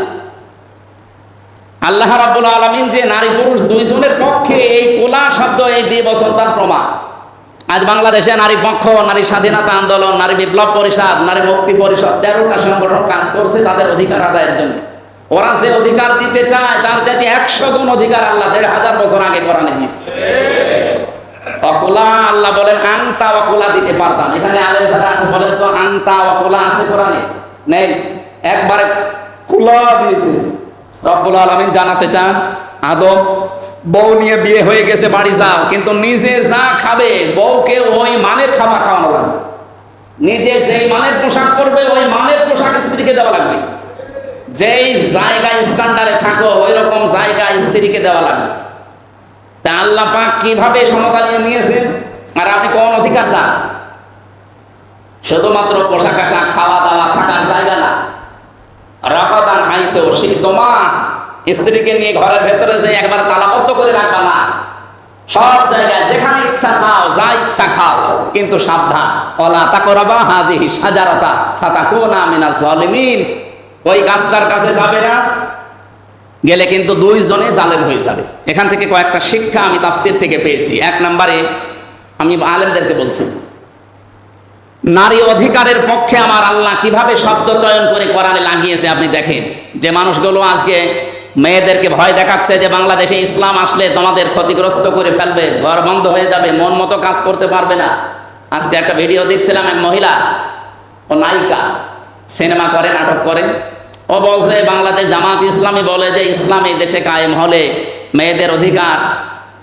আল্লাহ রাব্বুল আলামিন যে নারী পুরুষ দুইজনের পক্ষে এই কোলা শব্দ এই 2 বছর তার প্রমাণ। আজ বাংলাদেশে নারী পক্ষ, নারী স্বাধীনতা আন্দোলন, নারী বিপ্লব পরিষদ, নারী মুক্তি পরিষদ 13টা সংগঠন কাজ করছে তাদের অধিকার আদায়ের জন্য। ওরা যে অধিকার দিতে চায় তার চাইতে 100 গুণ অধিকার আল্লাহ 1500 বছর আগে কোরআনে দিয়েছে। অকুলা আল্লাহ বলেন আনতা ওয়াকুলা দিতে পারতাম। এখানে আলেম যারা আছে বলেন তো আনতা ওয়াকুলা আছে কোরআনে? নেই, একবারে কুলা দিয়েছে। রব্বুল আলামিন জানাতে চান আদম বউ নিয়ে বিয়ে হয়ে গেছে, বাড়ি যাও, কিন্তু নিজে যা খাবে বউকে ওই মানের খাবার খাওয়ানো লাগবে। নিজে যেই মানের পোশাক পরবে ওই মানের পোশাক স্ত্রীকে দেওয়া লাগবে। যেই জায়গায় স্ট্যান্ডার্ডে থাকো ওই রকম জায়গা স্ত্রীকে দেওয়া লাগবে। তা আল্লাহ পাক কিভাবে সমতা নিয়েছেন আর আপনি কোন অধিকার চান? শুধুমাত্র পোশাক আশাক, খাওয়া দাওয়া, থাকার জায়গা না। রাফাদান হাইসে তোমা স্ত্রীকে নিয়ে ঘরের ভেতরে যে একবার তালাবদ্ধ করে রাখবা না। সব জায়গায় যেখানে ইচ্ছা খাও, যা ইচ্ছা খাও, কিন্তু সাবধান, ওয়ালা তাকরাবা হাদিহি শাজারাতা ফাতাকুনা মিনাজ জালিমিন। ওই গাছটার কাছে যাবে না, গেলে কিন্তু দুইজনে জালেম হয়ে যাবে। এখান থেকে কয়েকটা শিক্ষা আমি তাফসীর থেকে পেয়েছি। 1 নম্বরে আমি আলেমদেরকে বলছি, নারী অধিকারের পক্ষে আমার আল্লাহ কিভাবে শব্দ চয়ন করে কোরআনে লাগিয়েছে আপনি দেখেন। যে মানুষগুলো আজকে মেয়েদেরকে ভয় দেখাচ্ছে যে বাংলাদেশে ইসলাম আসলে তোমাদের ক্ষতিগ্রস্ত করে ফেলবে, ঘর বন্ধ হয়ে যাবে, মন মতো কাজ করতে পারবে না। আজকে একটা ভিডিও দেখছিলাম, এক মহিলা, ও নায়িকা, সিনেমা করে, নাটক করে। ও বলছে বাংলাদেশ জামাত ইসলামী বলে যে ইসলাম এই দেশে কায়েম হলে মেয়েদের অধিকার,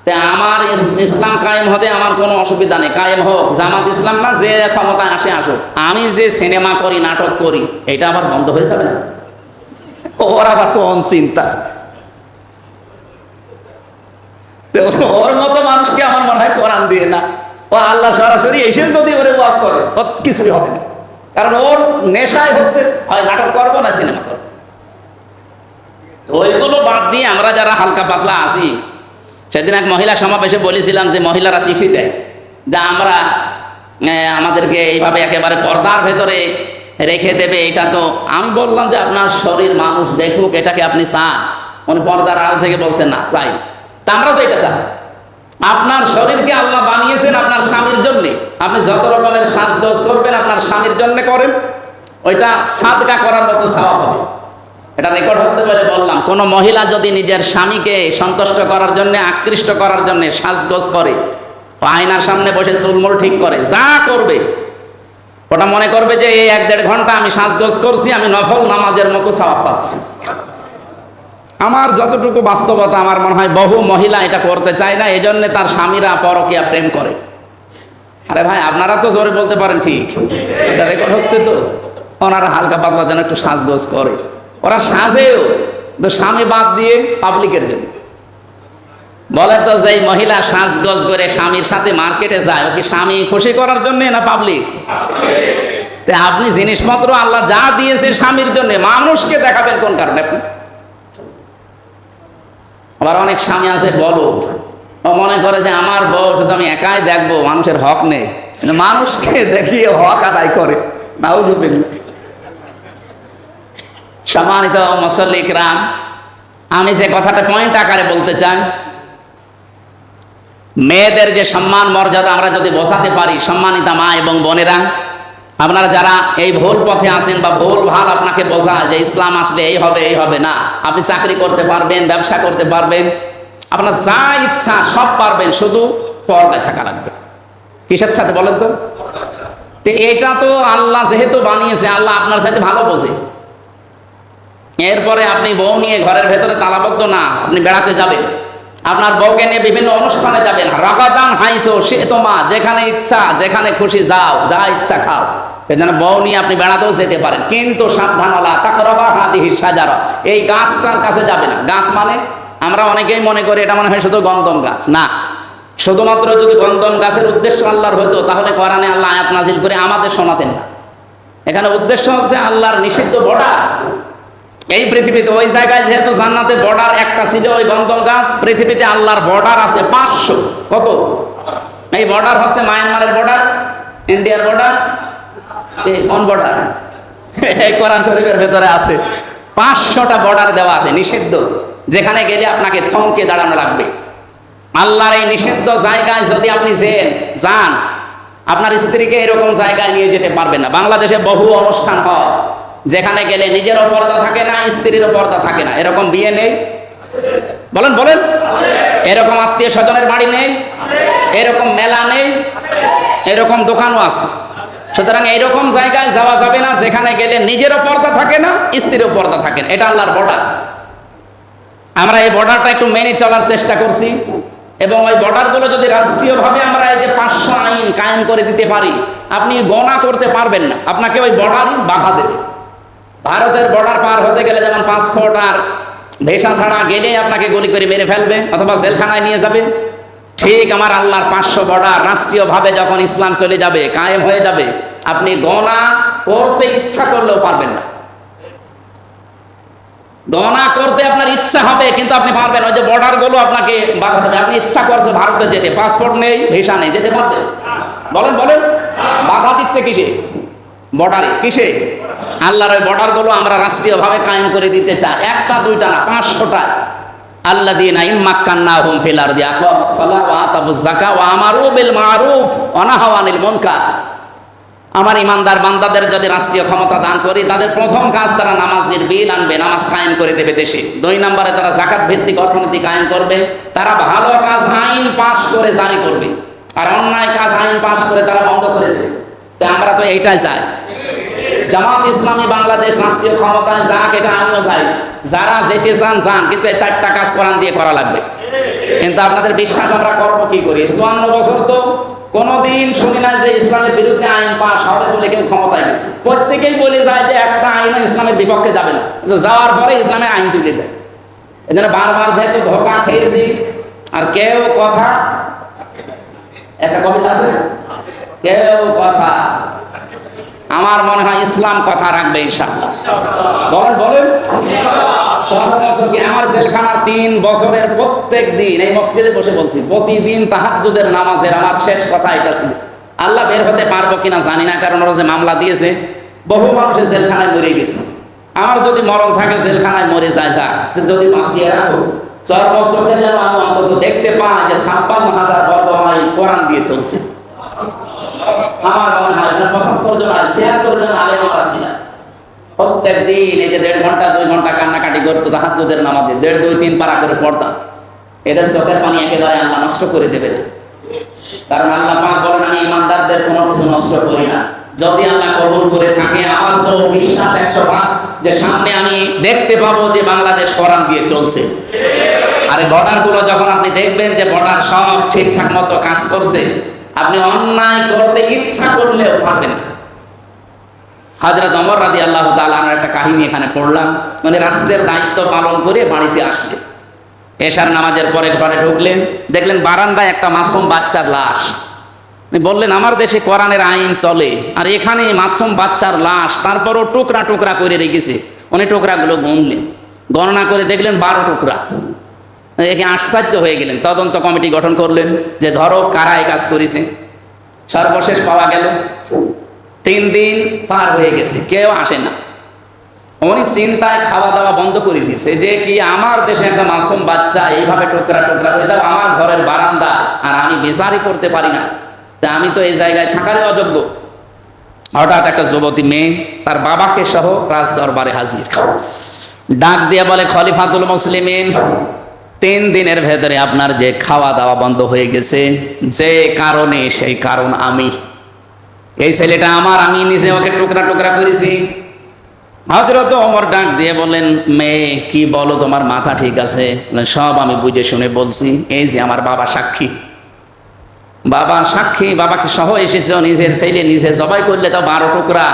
তে আমার ইসলাম কায়েম হতে আমার কোনো অসুবিধা নেই, কায়েম হোক, জামাত ইসলাম না, যে ক্ষমতায় আসে আসুক, আমি যে সিনেমা করি, নাটক করি, এটা আবার বন্ধ হয়ে যাবে না? ওর আবার কোন চিন্তা! ওর মতো মানুষকে আমার মনে হয় কোরআন দিয়ে না, ও আল্লাহ সরাসরি এসে যদি ওরে ওয়াজ করে ওর কিছুই হবে না। কারণ ওর নেশায় হচ্ছে হয় নাটক করবো না সিনেমা করবো। তো ওইগুলো বাদ দিয়ে আমরা যারা হালকা পাতলা আছি, সেদিন এক মহিলা সমাবেশে বলেছিলাম যে মহিলারা শিখি দেয় যে আমরা আমাদেরকে এইভাবে একেবারে পর্দার ভেতরে রেখে দেবে, এটা তো। আমি বললাম যে আপনার শরীর মানুষ দেখুক, এটাকে আপনি চান? উনি পর্দার আড়াল থেকে বলছেন না, চাই। তা আমরা তো এটা চাই। আপনার শরীরকে আল্লাহ বানিয়েছেন আপনার স্বামীর জন্য। আপনি যত রকমের সাজগোজ করবেন আপনার স্বামীর জন্য করেন, ওইটা সাদকা করার মতো সওয়াব হবে। এটা রেকর্ড হচ্ছে বলে বললাম। কোনো মহিলা যদি নিজের স্বামীকে সন্তুষ্ট করার জন্য, আকৃষ্ট করার জন্য সাজগোজ করে, আয়নার সামনে বসে চুলমুল ঠিক করে, যা করবে, ওটা মনে করবে যে এই 1-1.5 ঘন্টা আমি সাজগোজ করছি, আমি নফল নামাজের মতো সওয়াব পাচ্ছি। আমার যতটুকু বাস্তবতা, আমার মনে হয় বহু মহিলা এটা করতে চায় না, এই জন্য তার স্বামীরা পরকীয়া প্রেম করে। আরে ভাই, আপনারা তো জোরে বলতে পারেন, ঠিক? এটা রেকর্ড হচ্ছে তো। ওনারা হালকা পাতলা যেন একটু সাজগোজ করে, ওরা সাজেও তো স্বামী বাদ দিয়ে পাবলিকের জন্য। বলে তো যে মহিলা সাজগোজ করে স্বামীর সাথে মার্কেটে যায়, ও কি স্বামী খুশি করার জন্য না পাবলিক? তে আপনি জিনিসপত্র আল্লাহ যা দিয়েছে স্বামীর জন্য, মানুষকে দেখাবেন কোন কারণে? আপনি আবার অনেক স্বামী আছে বলো, ও মনে করে যে আমার বউ শুধু আমি একাই দেখবো, মানুষের হক নেই, কিন্তু মানুষকে দেখিয়ে হক আদায় করে। নাউজুবিল্লাহ। সম্মানিত মুসল্লি কিরাম, আমি যে কথাটা পয়েন্ট আকারে বলতে চাই, মেয়েদের যে সম্মান মর্যাদা আমরা যদি বোঝাতে পারি, সম্মানিতা মা এবং বোনেরা, আপনারা যারা এই ভুল পথে আছেন বা ভুল ভাল আপনাকে বোঝায় যে ইসলাম আসলে এই হবে এই হবে না, আপনি চাকরি করতে পারবেন, ব্যবসা করতে পারবেন, আপনার যা ইচ্ছা সব পারবেন, শুধু পর্দায় থাকা লাগবে। কিসের সাথে বলেন তো? এটা তো আল্লাহ যেহেতু বানিয়েছে, আল্লাহ আপনার সাথে ভালো বোঝে। এরপরে আপনি বউ নিয়ে ঘরের ভেতরে তালাবদ্ধ না, আপনি বেড়াতে যাবেন, আপনার বউকে নিয়ে বিভিন্ন অনুষ্ঠানে যাবেন, রাগাদান হাইতো সে তোমা, যেখানে ইচ্ছা যেখানে খুশি যাও, যা ইচ্ছা খাও। এজন্য বউ নিয়ে আপনি বেড়াতেও যেতে পারেন, কিন্তু সাবধান, ওয়ালা তাকরাবা হাদিহি শাজারা, এই গাছটার কাছে যাবে না। গাছ মানে আমরা অনেকেই মনে করি এটা মনে হয় শুধু গন্ধম গাছ, না। শুধুমাত্র যদি গন্ধম গাছের উদ্দেশ্য আল্লাহর হতো তাহলে কোরআনে আল্লাহ আয়াত নাজিল করে আমাদের শোনাতেন না। এখানে উদ্দেশ্য হচ্ছে আল্লাহর নিষিদ্ধ বর্ডার। এই পৃথিবীতে ওই জায়গায় যেহেতু জান্নাতে বর্ডার একটা ছিল ওই গন্ধম গাছ, পৃথিবীতে আল্লাহর বর্ডার আছে 500। কত? এই বর্ডার হচ্ছে মায়ানমারের বর্ডার, ইন্ডিয়ার বর্ডার, কোন বর্ডার? এই কোরআন শরীফের ভেতরে আছে 500টা বর্ডার দেওয়া আছে নিষিদ্ধ। যেখানে গেলে আপনাকে থমকে দাঁড়ানো লাগবে। আল্লাহর এই নিষিদ্ধ জায়গায় যদি আপনি যান, আপনার স্ত্রীকে এরকম জায়গায় নিয়ে যেতে পারবেন না। বাংলাদেশে বহু অনুষ্ঠান হয় যেখানে গেলে নিজেরও পর্দা থাকে না, স্ত্রীরও পর্দা থাকে না। এরকম বিয়ে নেই? বলেন বলেন। এরকম আত্মীয় স্বজনের বাড়ি নেই? এরকম মেলা নেই? এরকম দোকানও আছে। সুতরাং এইরকম জায়গায় যাওয়া যাবে না যেখানে গেলে নিজেরও পর্দা থাকে না, স্ত্রীরও পর্দা থাকে না। এটা আল্লাহর বর্ডার। আমরা এই বর্ডারটা একটু মেনে চলার চেষ্টা করছি, এবং ওই বর্ডারগুলো যদি রাষ্ট্রীয়ভাবে আমরা এই যে 500 আইন কায়েম করে দিতে পারি, আপনি গণনা করতে পারবেন না, আপনাকে ওই বর্ডারই বাধা দেবে। ভারতের বর্ডার পার হতে গেলে যেমন পাসপোর্ট আর ভিসা ছাড়া গেলেই আপনাকে গুলি করে মেরে ফেলবে অথবা জেলখানায় নিয়ে যাবে, ঠিক আমার আল্লাহর 500 বর্ডার রাষ্ট্রীয়ভাবে যখন ইসলাম চলে যাবে, কায়েম হয়ে যাবে, আপনি গণনা করতে ইচ্ছা করলেও পারবেন না। গণনা করতে আপনার ইচ্ছা হবে কিন্তু আপনি পারবেন। ওই যে বর্ডার গুলো আপনাকে বাধা দেবে। আপনি ইচ্ছা করছে ভারতে যেতে, পাসপোর্ট নেই, ভিসা নেই, যেতে পারবেন? বলেন বলেন। বাধা দিচ্ছে কিসে? বর্ডারে। কিসে? আল্লাহর ওই বর্ডার গুলো আমরা রাষ্ট্রীয়ভাবে কায়েম করে দিতে চাই। একটা দুইটা না, 500টা। আল্লাযীনা ইম্মাক্কান্নাহুম ফিল আরদি আকামুস সালাহ ওয়া আতাবুজ যাকাত ওয়া আমারু বিল মারুফ ওয়া নাহাউ আনিল মুনকার। আমার ইমানদার বান্দাদের যদি রাষ্ট্রীয় ক্ষমতা দান করি, তাদের প্রথম কাজ তারা নামাজের বিল আনবে, নামাজ কায়েম করে দেবে দেশে। 2 নম্বরে তারা যাকাত ভিত্তিক অর্থনীতি কায়েম করবে। তারা ভালো কাজ আইন পাশ করে জারি করবে, আর অন্যায় কাজ আইন পাশ করে তারা বন্ধ করে দেবে। তো আমরা তো এইটাই চাই। জামাত ইসলামী বাংলাদেশ রাষ্ট্রীয় ক্ষমতায় যাক, এটা আমিও চাই। যারা যেতে চান যান, কিন্তু এই 4টা কাজ কোরআন দিয়ে করা লাগবে। কিন্তু আপনাদের বিশ্বাস আমরা করবো কি করি? 54 বছর তো কোনদিন শুনি না যে ইসলামের বিরুদ্ধে আইন পাশ হবে বলে কেউ ক্ষমতায় গেছে। প্রত্যেকেই বলে যায় যে একটা আইন ইসলামের বিপক্ষে যাবে না, কিন্তু যাওয়ার পরে ইসলামের আইন তুলে দেয়। এই জন্য বারবার যেহেতু ধোঁকা খেয়েছি, আর কেউ কথা, একটা কবিতা আছে, কেউ কথা, আমার মনে হয় ইসলাম কথা রাখবে ইনশাআল্লাহ। বলেন বলেন। আমার জেলখানার 3 বছরের প্রত্যেক দিন এই মসজিদে বসে বলছি, প্রতিদিন তাহাজ্জুদের নামাজের আমার শেষ কথা এটা ছিল, আল্লাহ বের হতে পারবো কিনা জানি না, কারণ ওরা যে মামলা দিয়েছে, বহু মানুষের জেলখানায় মরে গেছে। আমার যদি মরণ থাকে জেলখানায় মরে যায়, যা যদি বাঁচিয়ে রাখো, 4 বছর আমি অন্তত দেখতে পাই যে 56,000 বর্গ মাইল কোরআন দিয়ে চলছে। আমার মনে হয় 75 জন আর 76 জন আলেম আমরা ছিলাম। প্রত্যেক দিন এই যে 1.5 ঘন্টা 2 ঘন্টা কান্নাকাটি করতো তাহাজ্জুদের নামাজে, 1.5 2 3 পারা করে পড়তাম। এদের চোখের পানি একেবারে আল্লাহ নষ্ট করে দেবে না, কারণ আল্লাহ পাক বলেন আমি ইমানদারদের কোনো কিছু নষ্ট করি না। যদি আল্লাহ কবুল করে থাকে, আমার তো বিশ্বাস 100% যে সামনে আমি দেখতে পাবো যে বাংলাদেশ কোরআন দিয়ে চলছে। আর এই বর্ডারগুলো যখন আপনি দেখবেন যে বর্ডার সব ঠিকঠাক মতো কাজ করছে, আপনি অন্যায় করতে ইচ্ছা করলেও পারবেন না। হযরত ওমর রাদিয়াল্লাহু তাআলা আনহুর একটা কাহিনী এখানে পড়লাম। মানে রাষ্ট্রের দায়িত্ব পালন করে বাড়িতে আসলেন, এশার নামাজের পরে ঘরে ঢুকলেন, দেখলেন বারান্দায় একটা মাসুম বাচ্চার লাশ। বললেন আমার দেশে কোরআনের আইন চলে, আর এখানে মাসুম বাচ্চার লাশ, তারপরও টুকরা টুকরা করে রেখেছে। উনি টুকরাগুলো গুনলেন, গণনা করে দেখলেন 12 টুকরা। একে আশ্চর্য হয়ে গেলেন। তদন্ত কমিটি গঠন করলেন যে ধরো কারা এই কাজ করেছে। সর্বশেষ পাওয়া গেল 3 দিন পার হয়ে গেছে, কেউ আসে না। উনি চিন্তায় খাওয়া দাওয়া বন্ধ করে দিয়েছে যে কি আমার দেশে একটা মাসুম বাচ্চা এইভাবে টুকরা টুকরা হয়ে যাবে আমার ঘরের বারান্দা, আর আমি বিচারই করতে পারি না, তা আমি তো এই জায়গায় থাকারই অযোগ্য। হঠাৎ একটা যুবতী মেয়ে তার বাবাকে সহ রাজ দরবারে হাজির, ডাক দিয়ে বলে খলিফাতুল মুসলিমিন, 3 দিনের ভেতরে আপনার যে খাওয়া দাওয়া বন্ধ হয়ে গেছে, যে কারণে, সেই কারণ আমি। এই ছেলেটা আমার, আমি নিজে ওকে টুকরা টুকরা করেছি। হযরত ওমর ডাক দিয়ে বললেন, মেয়ে কি বলো, তোমার মাথা ঠিক আছে? সব আমি বুঝে শুনে বলছি, এই যে আমার বাবা সাক্ষী। বাবা সাক্ষী, বাবাকে সহ এসেছে, নিজের ছেলে নিজে জবাই করলে তো 12 টুকরা,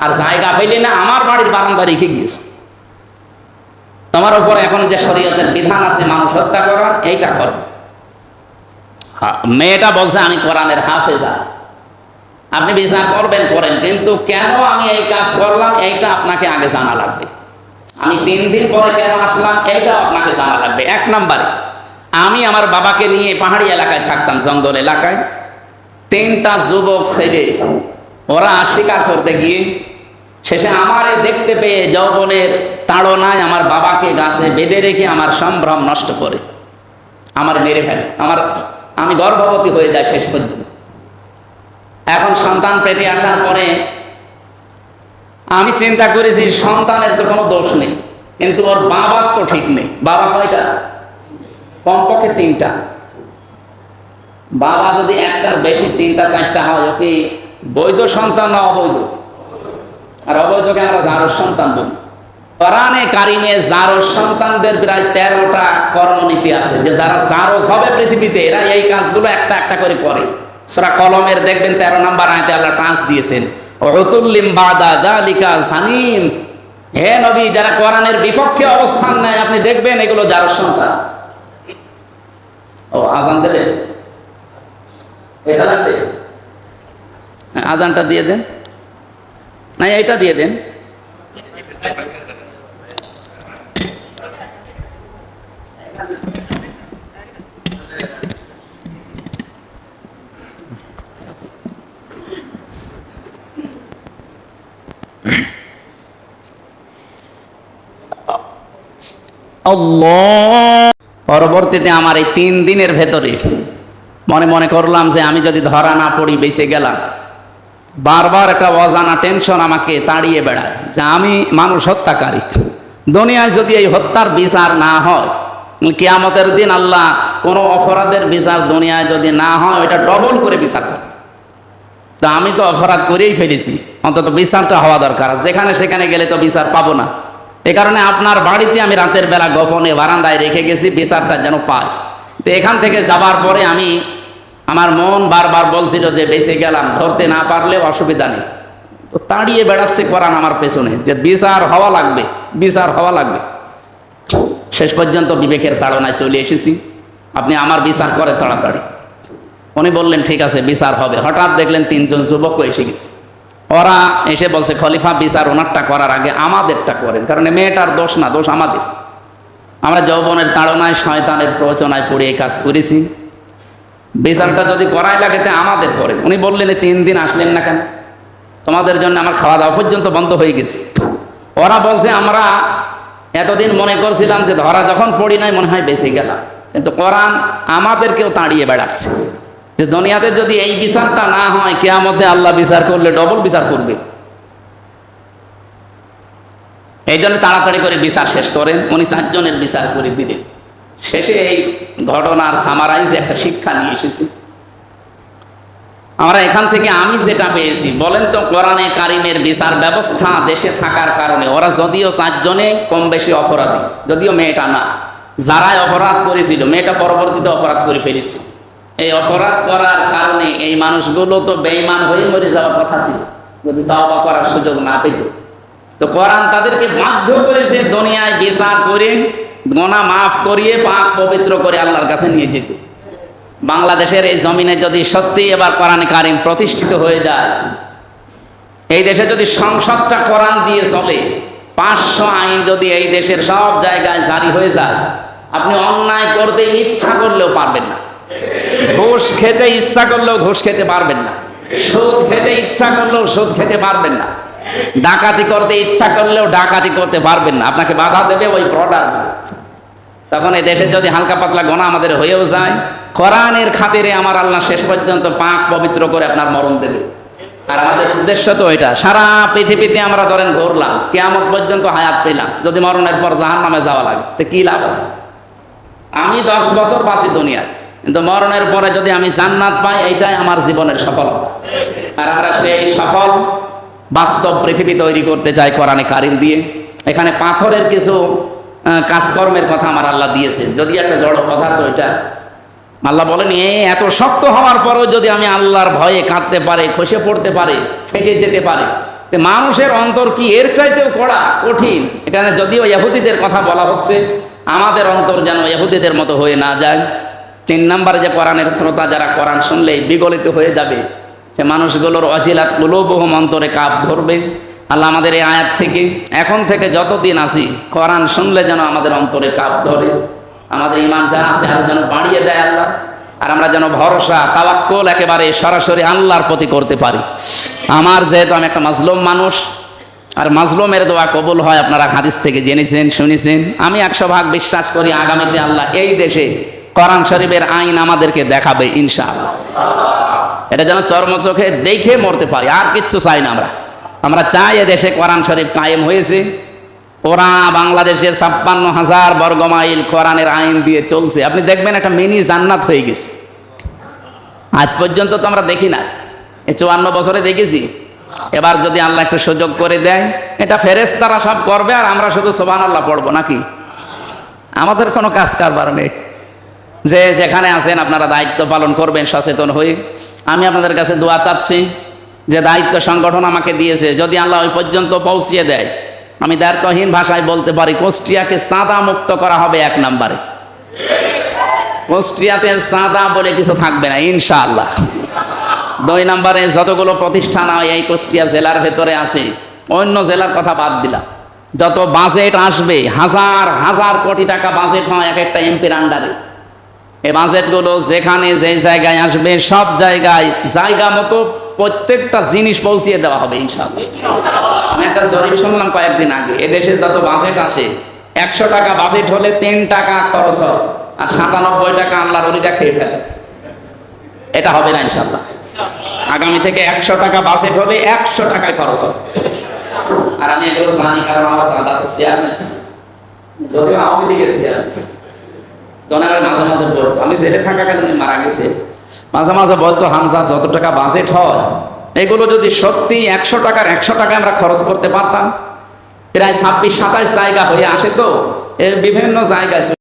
আর জায়গা পেলে না আমার বাড়ির বারান্দা রেখে গেছে। তোমার উপর এখন যে শরীয়তের বিধান আছে মানুষ হত্যা করার, এইটা কর। মেয়েটা বলছে আমি কোরআনের হাফেজা, আপনি বিচার করবেন করেন, কিন্তু কেন আমি এই কাজ করলাম এইটা আপনাকে আগে জানা লাগবে। আমি 3 দিন পরে কেন আসলাম এইটাও আপনাকে জানা লাগবে। 1 নম্বরে, আমি আমার বাবাকে নিয়ে পাহাড়ি এলাকায় থাকতাম, জঙ্গল এলাকায়। 3টা যুবক ছেলে, ওরা শিকার করতে গিয়ে শেষে আমারে দেখতে পেয়ে যৌবনের তাড়নায় আমার বাবাকে গাছে বেঁধে রেখে আমার সম্ভ্রম নষ্ট করে আমার মেরে ফেলে, আমি গর্ভবতী হয়ে যাই শেষ পর্যন্ত। এখন সন্তান পেটে আসার পরে আমি চিন্তা করেছি সন্তানের তো কোনো দোষ নেই, কিন্তু ওর বাবার তো ঠিক নেই। বাবা কয়টা? কমপক্ষে 3টা। বাবা যদি একটার বেশি 3টা 4টা হয়, ওকে বৈধ সন্তান না অবৈধ? আর অবৈধকে আমরা জারজ সন্তান বলি। কোরআনে কারিমে জারজ সন্তানদের প্রায় 13টা কর্মনীতি আছে, যে যারা জারজ হবে পৃথিবীতে এরা এই কাজগুলো একটা একটা করে করে। সূরা কলমের দেখবেন 13 নম্বর আয়াতে আল্লাহ টান্স দিয়েছেন, উতুল্লিম বাদা যালিকা জানিম। হে নবী, যারা কোরআনের বিপক্ষে অবস্থান নেয় আপনি দেখবেন এগুলো জারজ সন্তান। ও আজান দেবে, এটা লাগবে, আজানটা দিয়ে দেন, না এটা দিয়ে দেন। পরবর্তীতে আমার এই 3 দিনের ভেতরে মনে মনে করলাম যে আমি যদি ধরা না পড়ি বেঁচে গেলাম। বারবার একটা অজানা টেনশন আমাকে তাড়িয়ে বেড়ায় যে আমি মানুষ হত্যাকারী। দুনিয়ায় যদি এই হত্যার বিচার না হয়, কিয়ামতের দিন আল্লাহ কোনো অপরাধের বিচার দুনিয়ায় যদি না হয় ওইটা ডবল করে বিচার করে। তা আমি তো অপরাধ করেই ফেলেছি, অন্তত বিচারটা হওয়া দরকার। যেখানে সেখানে গেলে তো বিচার পাবো না। এ কারণে আপনার বাড়িতে আমি রাতের বেলা গোপনে বারান্দায় রেখে গেছি, বিচারটা যেন পায়। তো এখান থেকে যাবার পরে আমার মন বারবার বলছিল যে বেঁচে গেলাম, ধরতে না পারলেও অসুবিধা নেই। তো তাড়িয়ে বেড়াচ্ছে কোরআন আমার পেছনে যে বিচার হওয়া লাগবে, বিচার হওয়া লাগবে। শেষ পর্যন্ত বিবেকের তাড়নায় চলে এসেছি, আপনি আমার বিচার করে তাড়াতাড়ি। উনি বললেন ঠিক আছে বিচার হবে। হঠাৎ দেখলেন 3 জন যুবকও এসে গেছে। ওরা এসে বলছে খলিফা বিচার ওনারটা করার আগে আমাদেরটা করেন, কারণ মেয়েটার দোষ না, দোষ আমাদের। আমরা যৌবনের তাড়নায় শয়তানের প্ররোচনায় পড়ে এই কাজ করেছি, বিচারটা যদি করাই লাগে তা আমাদের করেন। উনি বললেন 3 দিন আসলেন না কেন? তোমাদের জন্য আমার খাওয়া দাওয়া পর্যন্ত বন্ধ হয়ে গেছে। ওরা বলছে আমরা এতদিন মনে করছিলাম যে ধরা যখন পড়ি নাই মনে হয় বেঁচে গেলাম, কিন্তু কোরআন আমাদেরকেও তাড়িয়ে বেড়াচ্ছে যে দুনিয়াতে যদি এই বিচারটা না হয় কিয়ামতে আল্লাহ বিচার করলে ডবল বিচার করবে। এই জন্য তাড়াতাড়ি করে বিচার শেষ করেন। উনি 4 জনের বিচার করে দিলেন। শেষে এই ঘটনার সামারাইজে একটা শিক্ষা নিয়ে এসেছি আমরা এখান থেকে। আমি যেটা পেয়েছি, বলেন তো কোরআনে কারিমের বিচার ব্যবস্থা দেশে থাকার কারণে ওরা যদিও 4 জনে কম বেশি অপরাধী, যদিও মেয়েটা না, যারাই অপরাধ করেছিল মেয়েটা পরবর্তীতে অপরাধ করে ফেলেছে। এই অপরাধ করার কারণে এই মানুষগুলো তো বেঈমান হয়ে মরে যাওয়ার কথা ছিল যদি তাওবা করার সুযোগ না পেত। তো কোরআন তাদেরকে বাধ্য করেছে দুনিয়ায় বিচার করে গুনাহ মাফ করিয়ে পাক পবিত্র করে আল্লাহর কাছে নিয়ে যেতে। বাংলাদেশের এই জমিনে যদি সত্যি এবার কোরআন কারিম প্রতিষ্ঠিত হয়ে যায়, এই দেশে যদি সংসদটা কোরআন দিয়ে চলে, 500 আইন যদি এই দেশের সব জায়গায় জারি হয়ে যায়, আপনি অন্যায় করতে ইচ্ছা করলেও পারবেন না, ঘুষ খেতে ইচ্ছা করলেও ঘুষ খেতে পারবেন না, সুদ খেতে ইচ্ছা করলেও সুদ খেতে পারবেন না, ডাকাতি করতে ইচ্ছা করলেও ডাকাতি করতে পারবেন না। আপনাকে বাধা দেবে ওই প্রোডাক্ট। তখন এই দেশে যদি হালকা পাতলা গোনা আমাদের হয়েও যায়, কোরআনের খাতিরে আমার আল্লাহ শেষ পর্যন্ত পাক পবিত্র করে আপনার মরণ দেবে। আর আমাদের উদ্দেশ্য তো এটা। সারা পৃথিবীতে আমরা ধরেন ঘুরলাম, কিয়ামত পর্যন্ত হায়াত পেলাম, যদি মরণের পর জাহান্নামে যাওয়া লাগে তো কি লাভ আছে? আমি 10 বছর বাঁচি দুনিয়ায়, কিন্তু মরণের পরে যদি আমি জান্নাত পাই, এইটাই আমার জীবনের সফলতা। আর আমরা সেই সফল বাস্তব পৃথিবী তৈরি করতে চাই কোরআনে কারিম দিয়ে। এখানে পাথরের কিছু কাজকর্মের কথা আমার আল্লাহ দিয়েছেন, যদি একটা জড় পদার্থ, এটা আল্লাহ বলেন এত শক্ত হওয়ার পরেও যদি আমি আল্লাহর ভয়ে কাঁদতে পারে, খসে পড়তে পারে, ফেটে যেতে পারে, তো মানুষের অন্তর কি এর চাইতেও কড়া কঠিন? এখানে যদিও ইহুদিদের কথা বলা হচ্ছে, আমাদের অন্তর যেন ইহুদিদের মতো হয়ে না যায়। 3 নম্বরে যে কোরআনের শ্রোতা যারা কোরআন শুনলেই বিগলিত হয়ে যাবে, সে মানুষগুলোর অজিলাত কুলুবুহুম, অন্তরে কাঁপ ধরবে। আল্লাহ আমাদের এই আয়াত থেকে এখন থেকে যতদিন আসি কোরআন শুনলে যেন আমাদের অন্তরে কাঁপ ধরে, আমাদের ঈমান যা আছে আর যেন বাড়িয়ে দেয় আল্লাহ। আর আমরা যেন ভরসা তাওয়াক্কুল একেবারে সরাসরি আল্লাহর প্রতি করতে পারি। যেহেতু আমি একটা মাজলুম মানুষ, আর মাজলুমের দোয়া কবুল হয়, আপনারা হাদিস থেকে জেনেছেন শুনেছেন। আমি 100% বিশ্বাস করি আগামীতে আল্লাহ এই দেশে কোরআন শরীফের আইন আমাদেরকে দেখাবে ইনশাআল্লাহ। এটা যেন চর্মচোখে দেখে মরতে পারি, আর কিচ্ছু চাই না। আমরা চাই এ দেশে কোরআন শরীফ কায়েম হয়েছে। ওরা বাংলাদেশের 56,000 বর্গমাইল কোরআনের আইন দিয়ে চলছে। আপনি দেখবেন একটা মিনি জান্নাত হয়ে গেছে। আজ পর্যন্ত তো আমরা দেখি না, এই 54 বছরে দেখেছি। এবার যদি আল্লাহ একটু সুযোগ করে দেয়, এটা ফেরেশতারা সব করবে আর আমরা শুধু সুবহানাল্লাহ পড়বো নাকি? আমাদের কোনো কাজ কারবার নেই। যে যেখানে আছেন আপনারা দায়িত্ব পালন করবেন সচেতন হয়ে। আমি আপনাদের কাছে দোয়া চাচ্ছি যে দায়িত্ব সংগঠন আমাকে দিয়েছে, যদি আল্লাহ ওই পর্যন্ত পৌঁছিয়ে দেয়, আমি দায়িত্বহীন ভাষায় বলতে পারি কুষ্টিয়াকে চাঁদা মুক্ত করা হবে 1 নম্বরে। কুষ্টিয়াতে চাঁদা বলে কিছু থাকবে না ইনশাআল্লাহ। 2 নম্বরে যতগুলো প্রতিষ্ঠান এই কুষ্টিয়া জেলার ভেতরে আছে, অন্য জেলার কথা বাদ দিলাম, যত বাজেট আসবে, হাজার হাজার কোটি টাকা বাজেট হয় এক একটা এমপির আন্ডারে। এই বাজেটগুলো যেখানে যে জায়গায় আসবে সব জায়গায় জায়গা মতো প্রত্যেকটা জিনিস পৌঁছিয়ে দেওয়া হবে ইনশাআল্লাহ। আমি একটা জরিপ শুনলাম কয়েকদিন আগে, এদেশে যত বাজেট আসে 100 টাকা বাজেট হলে 3 টাকা খরচ হয়, আর 97 টাকা আল্লাহর ওলিরা খেয়ে ফেলে। এটা হবে না ইনশাআল্লাহ। আগামী থেকে 100 টাকা বাজেট হলে 100 টাকায় খরচ হবে। আর আমি এগুলো জানি, কারণ আমার দাদা তো চেয়ারম্যান ছিল, যদিও আওয়ামী লীগের চেয়ারম্যান ছিল। মাঝে মাঝে বলতো, আমি জেলে থাকাকালীন মারা গেছে, মাঝে মাঝে বলতো, হামজা যত টাকা বাজেট হয় এগুলো যদি সত্যি 100 টাকার 100 টাকা আমরা খরচ করতে পারতাম, প্রায় 26-27 জায়গা হয়ে আসে, তো এর বিভিন্ন জায়গায়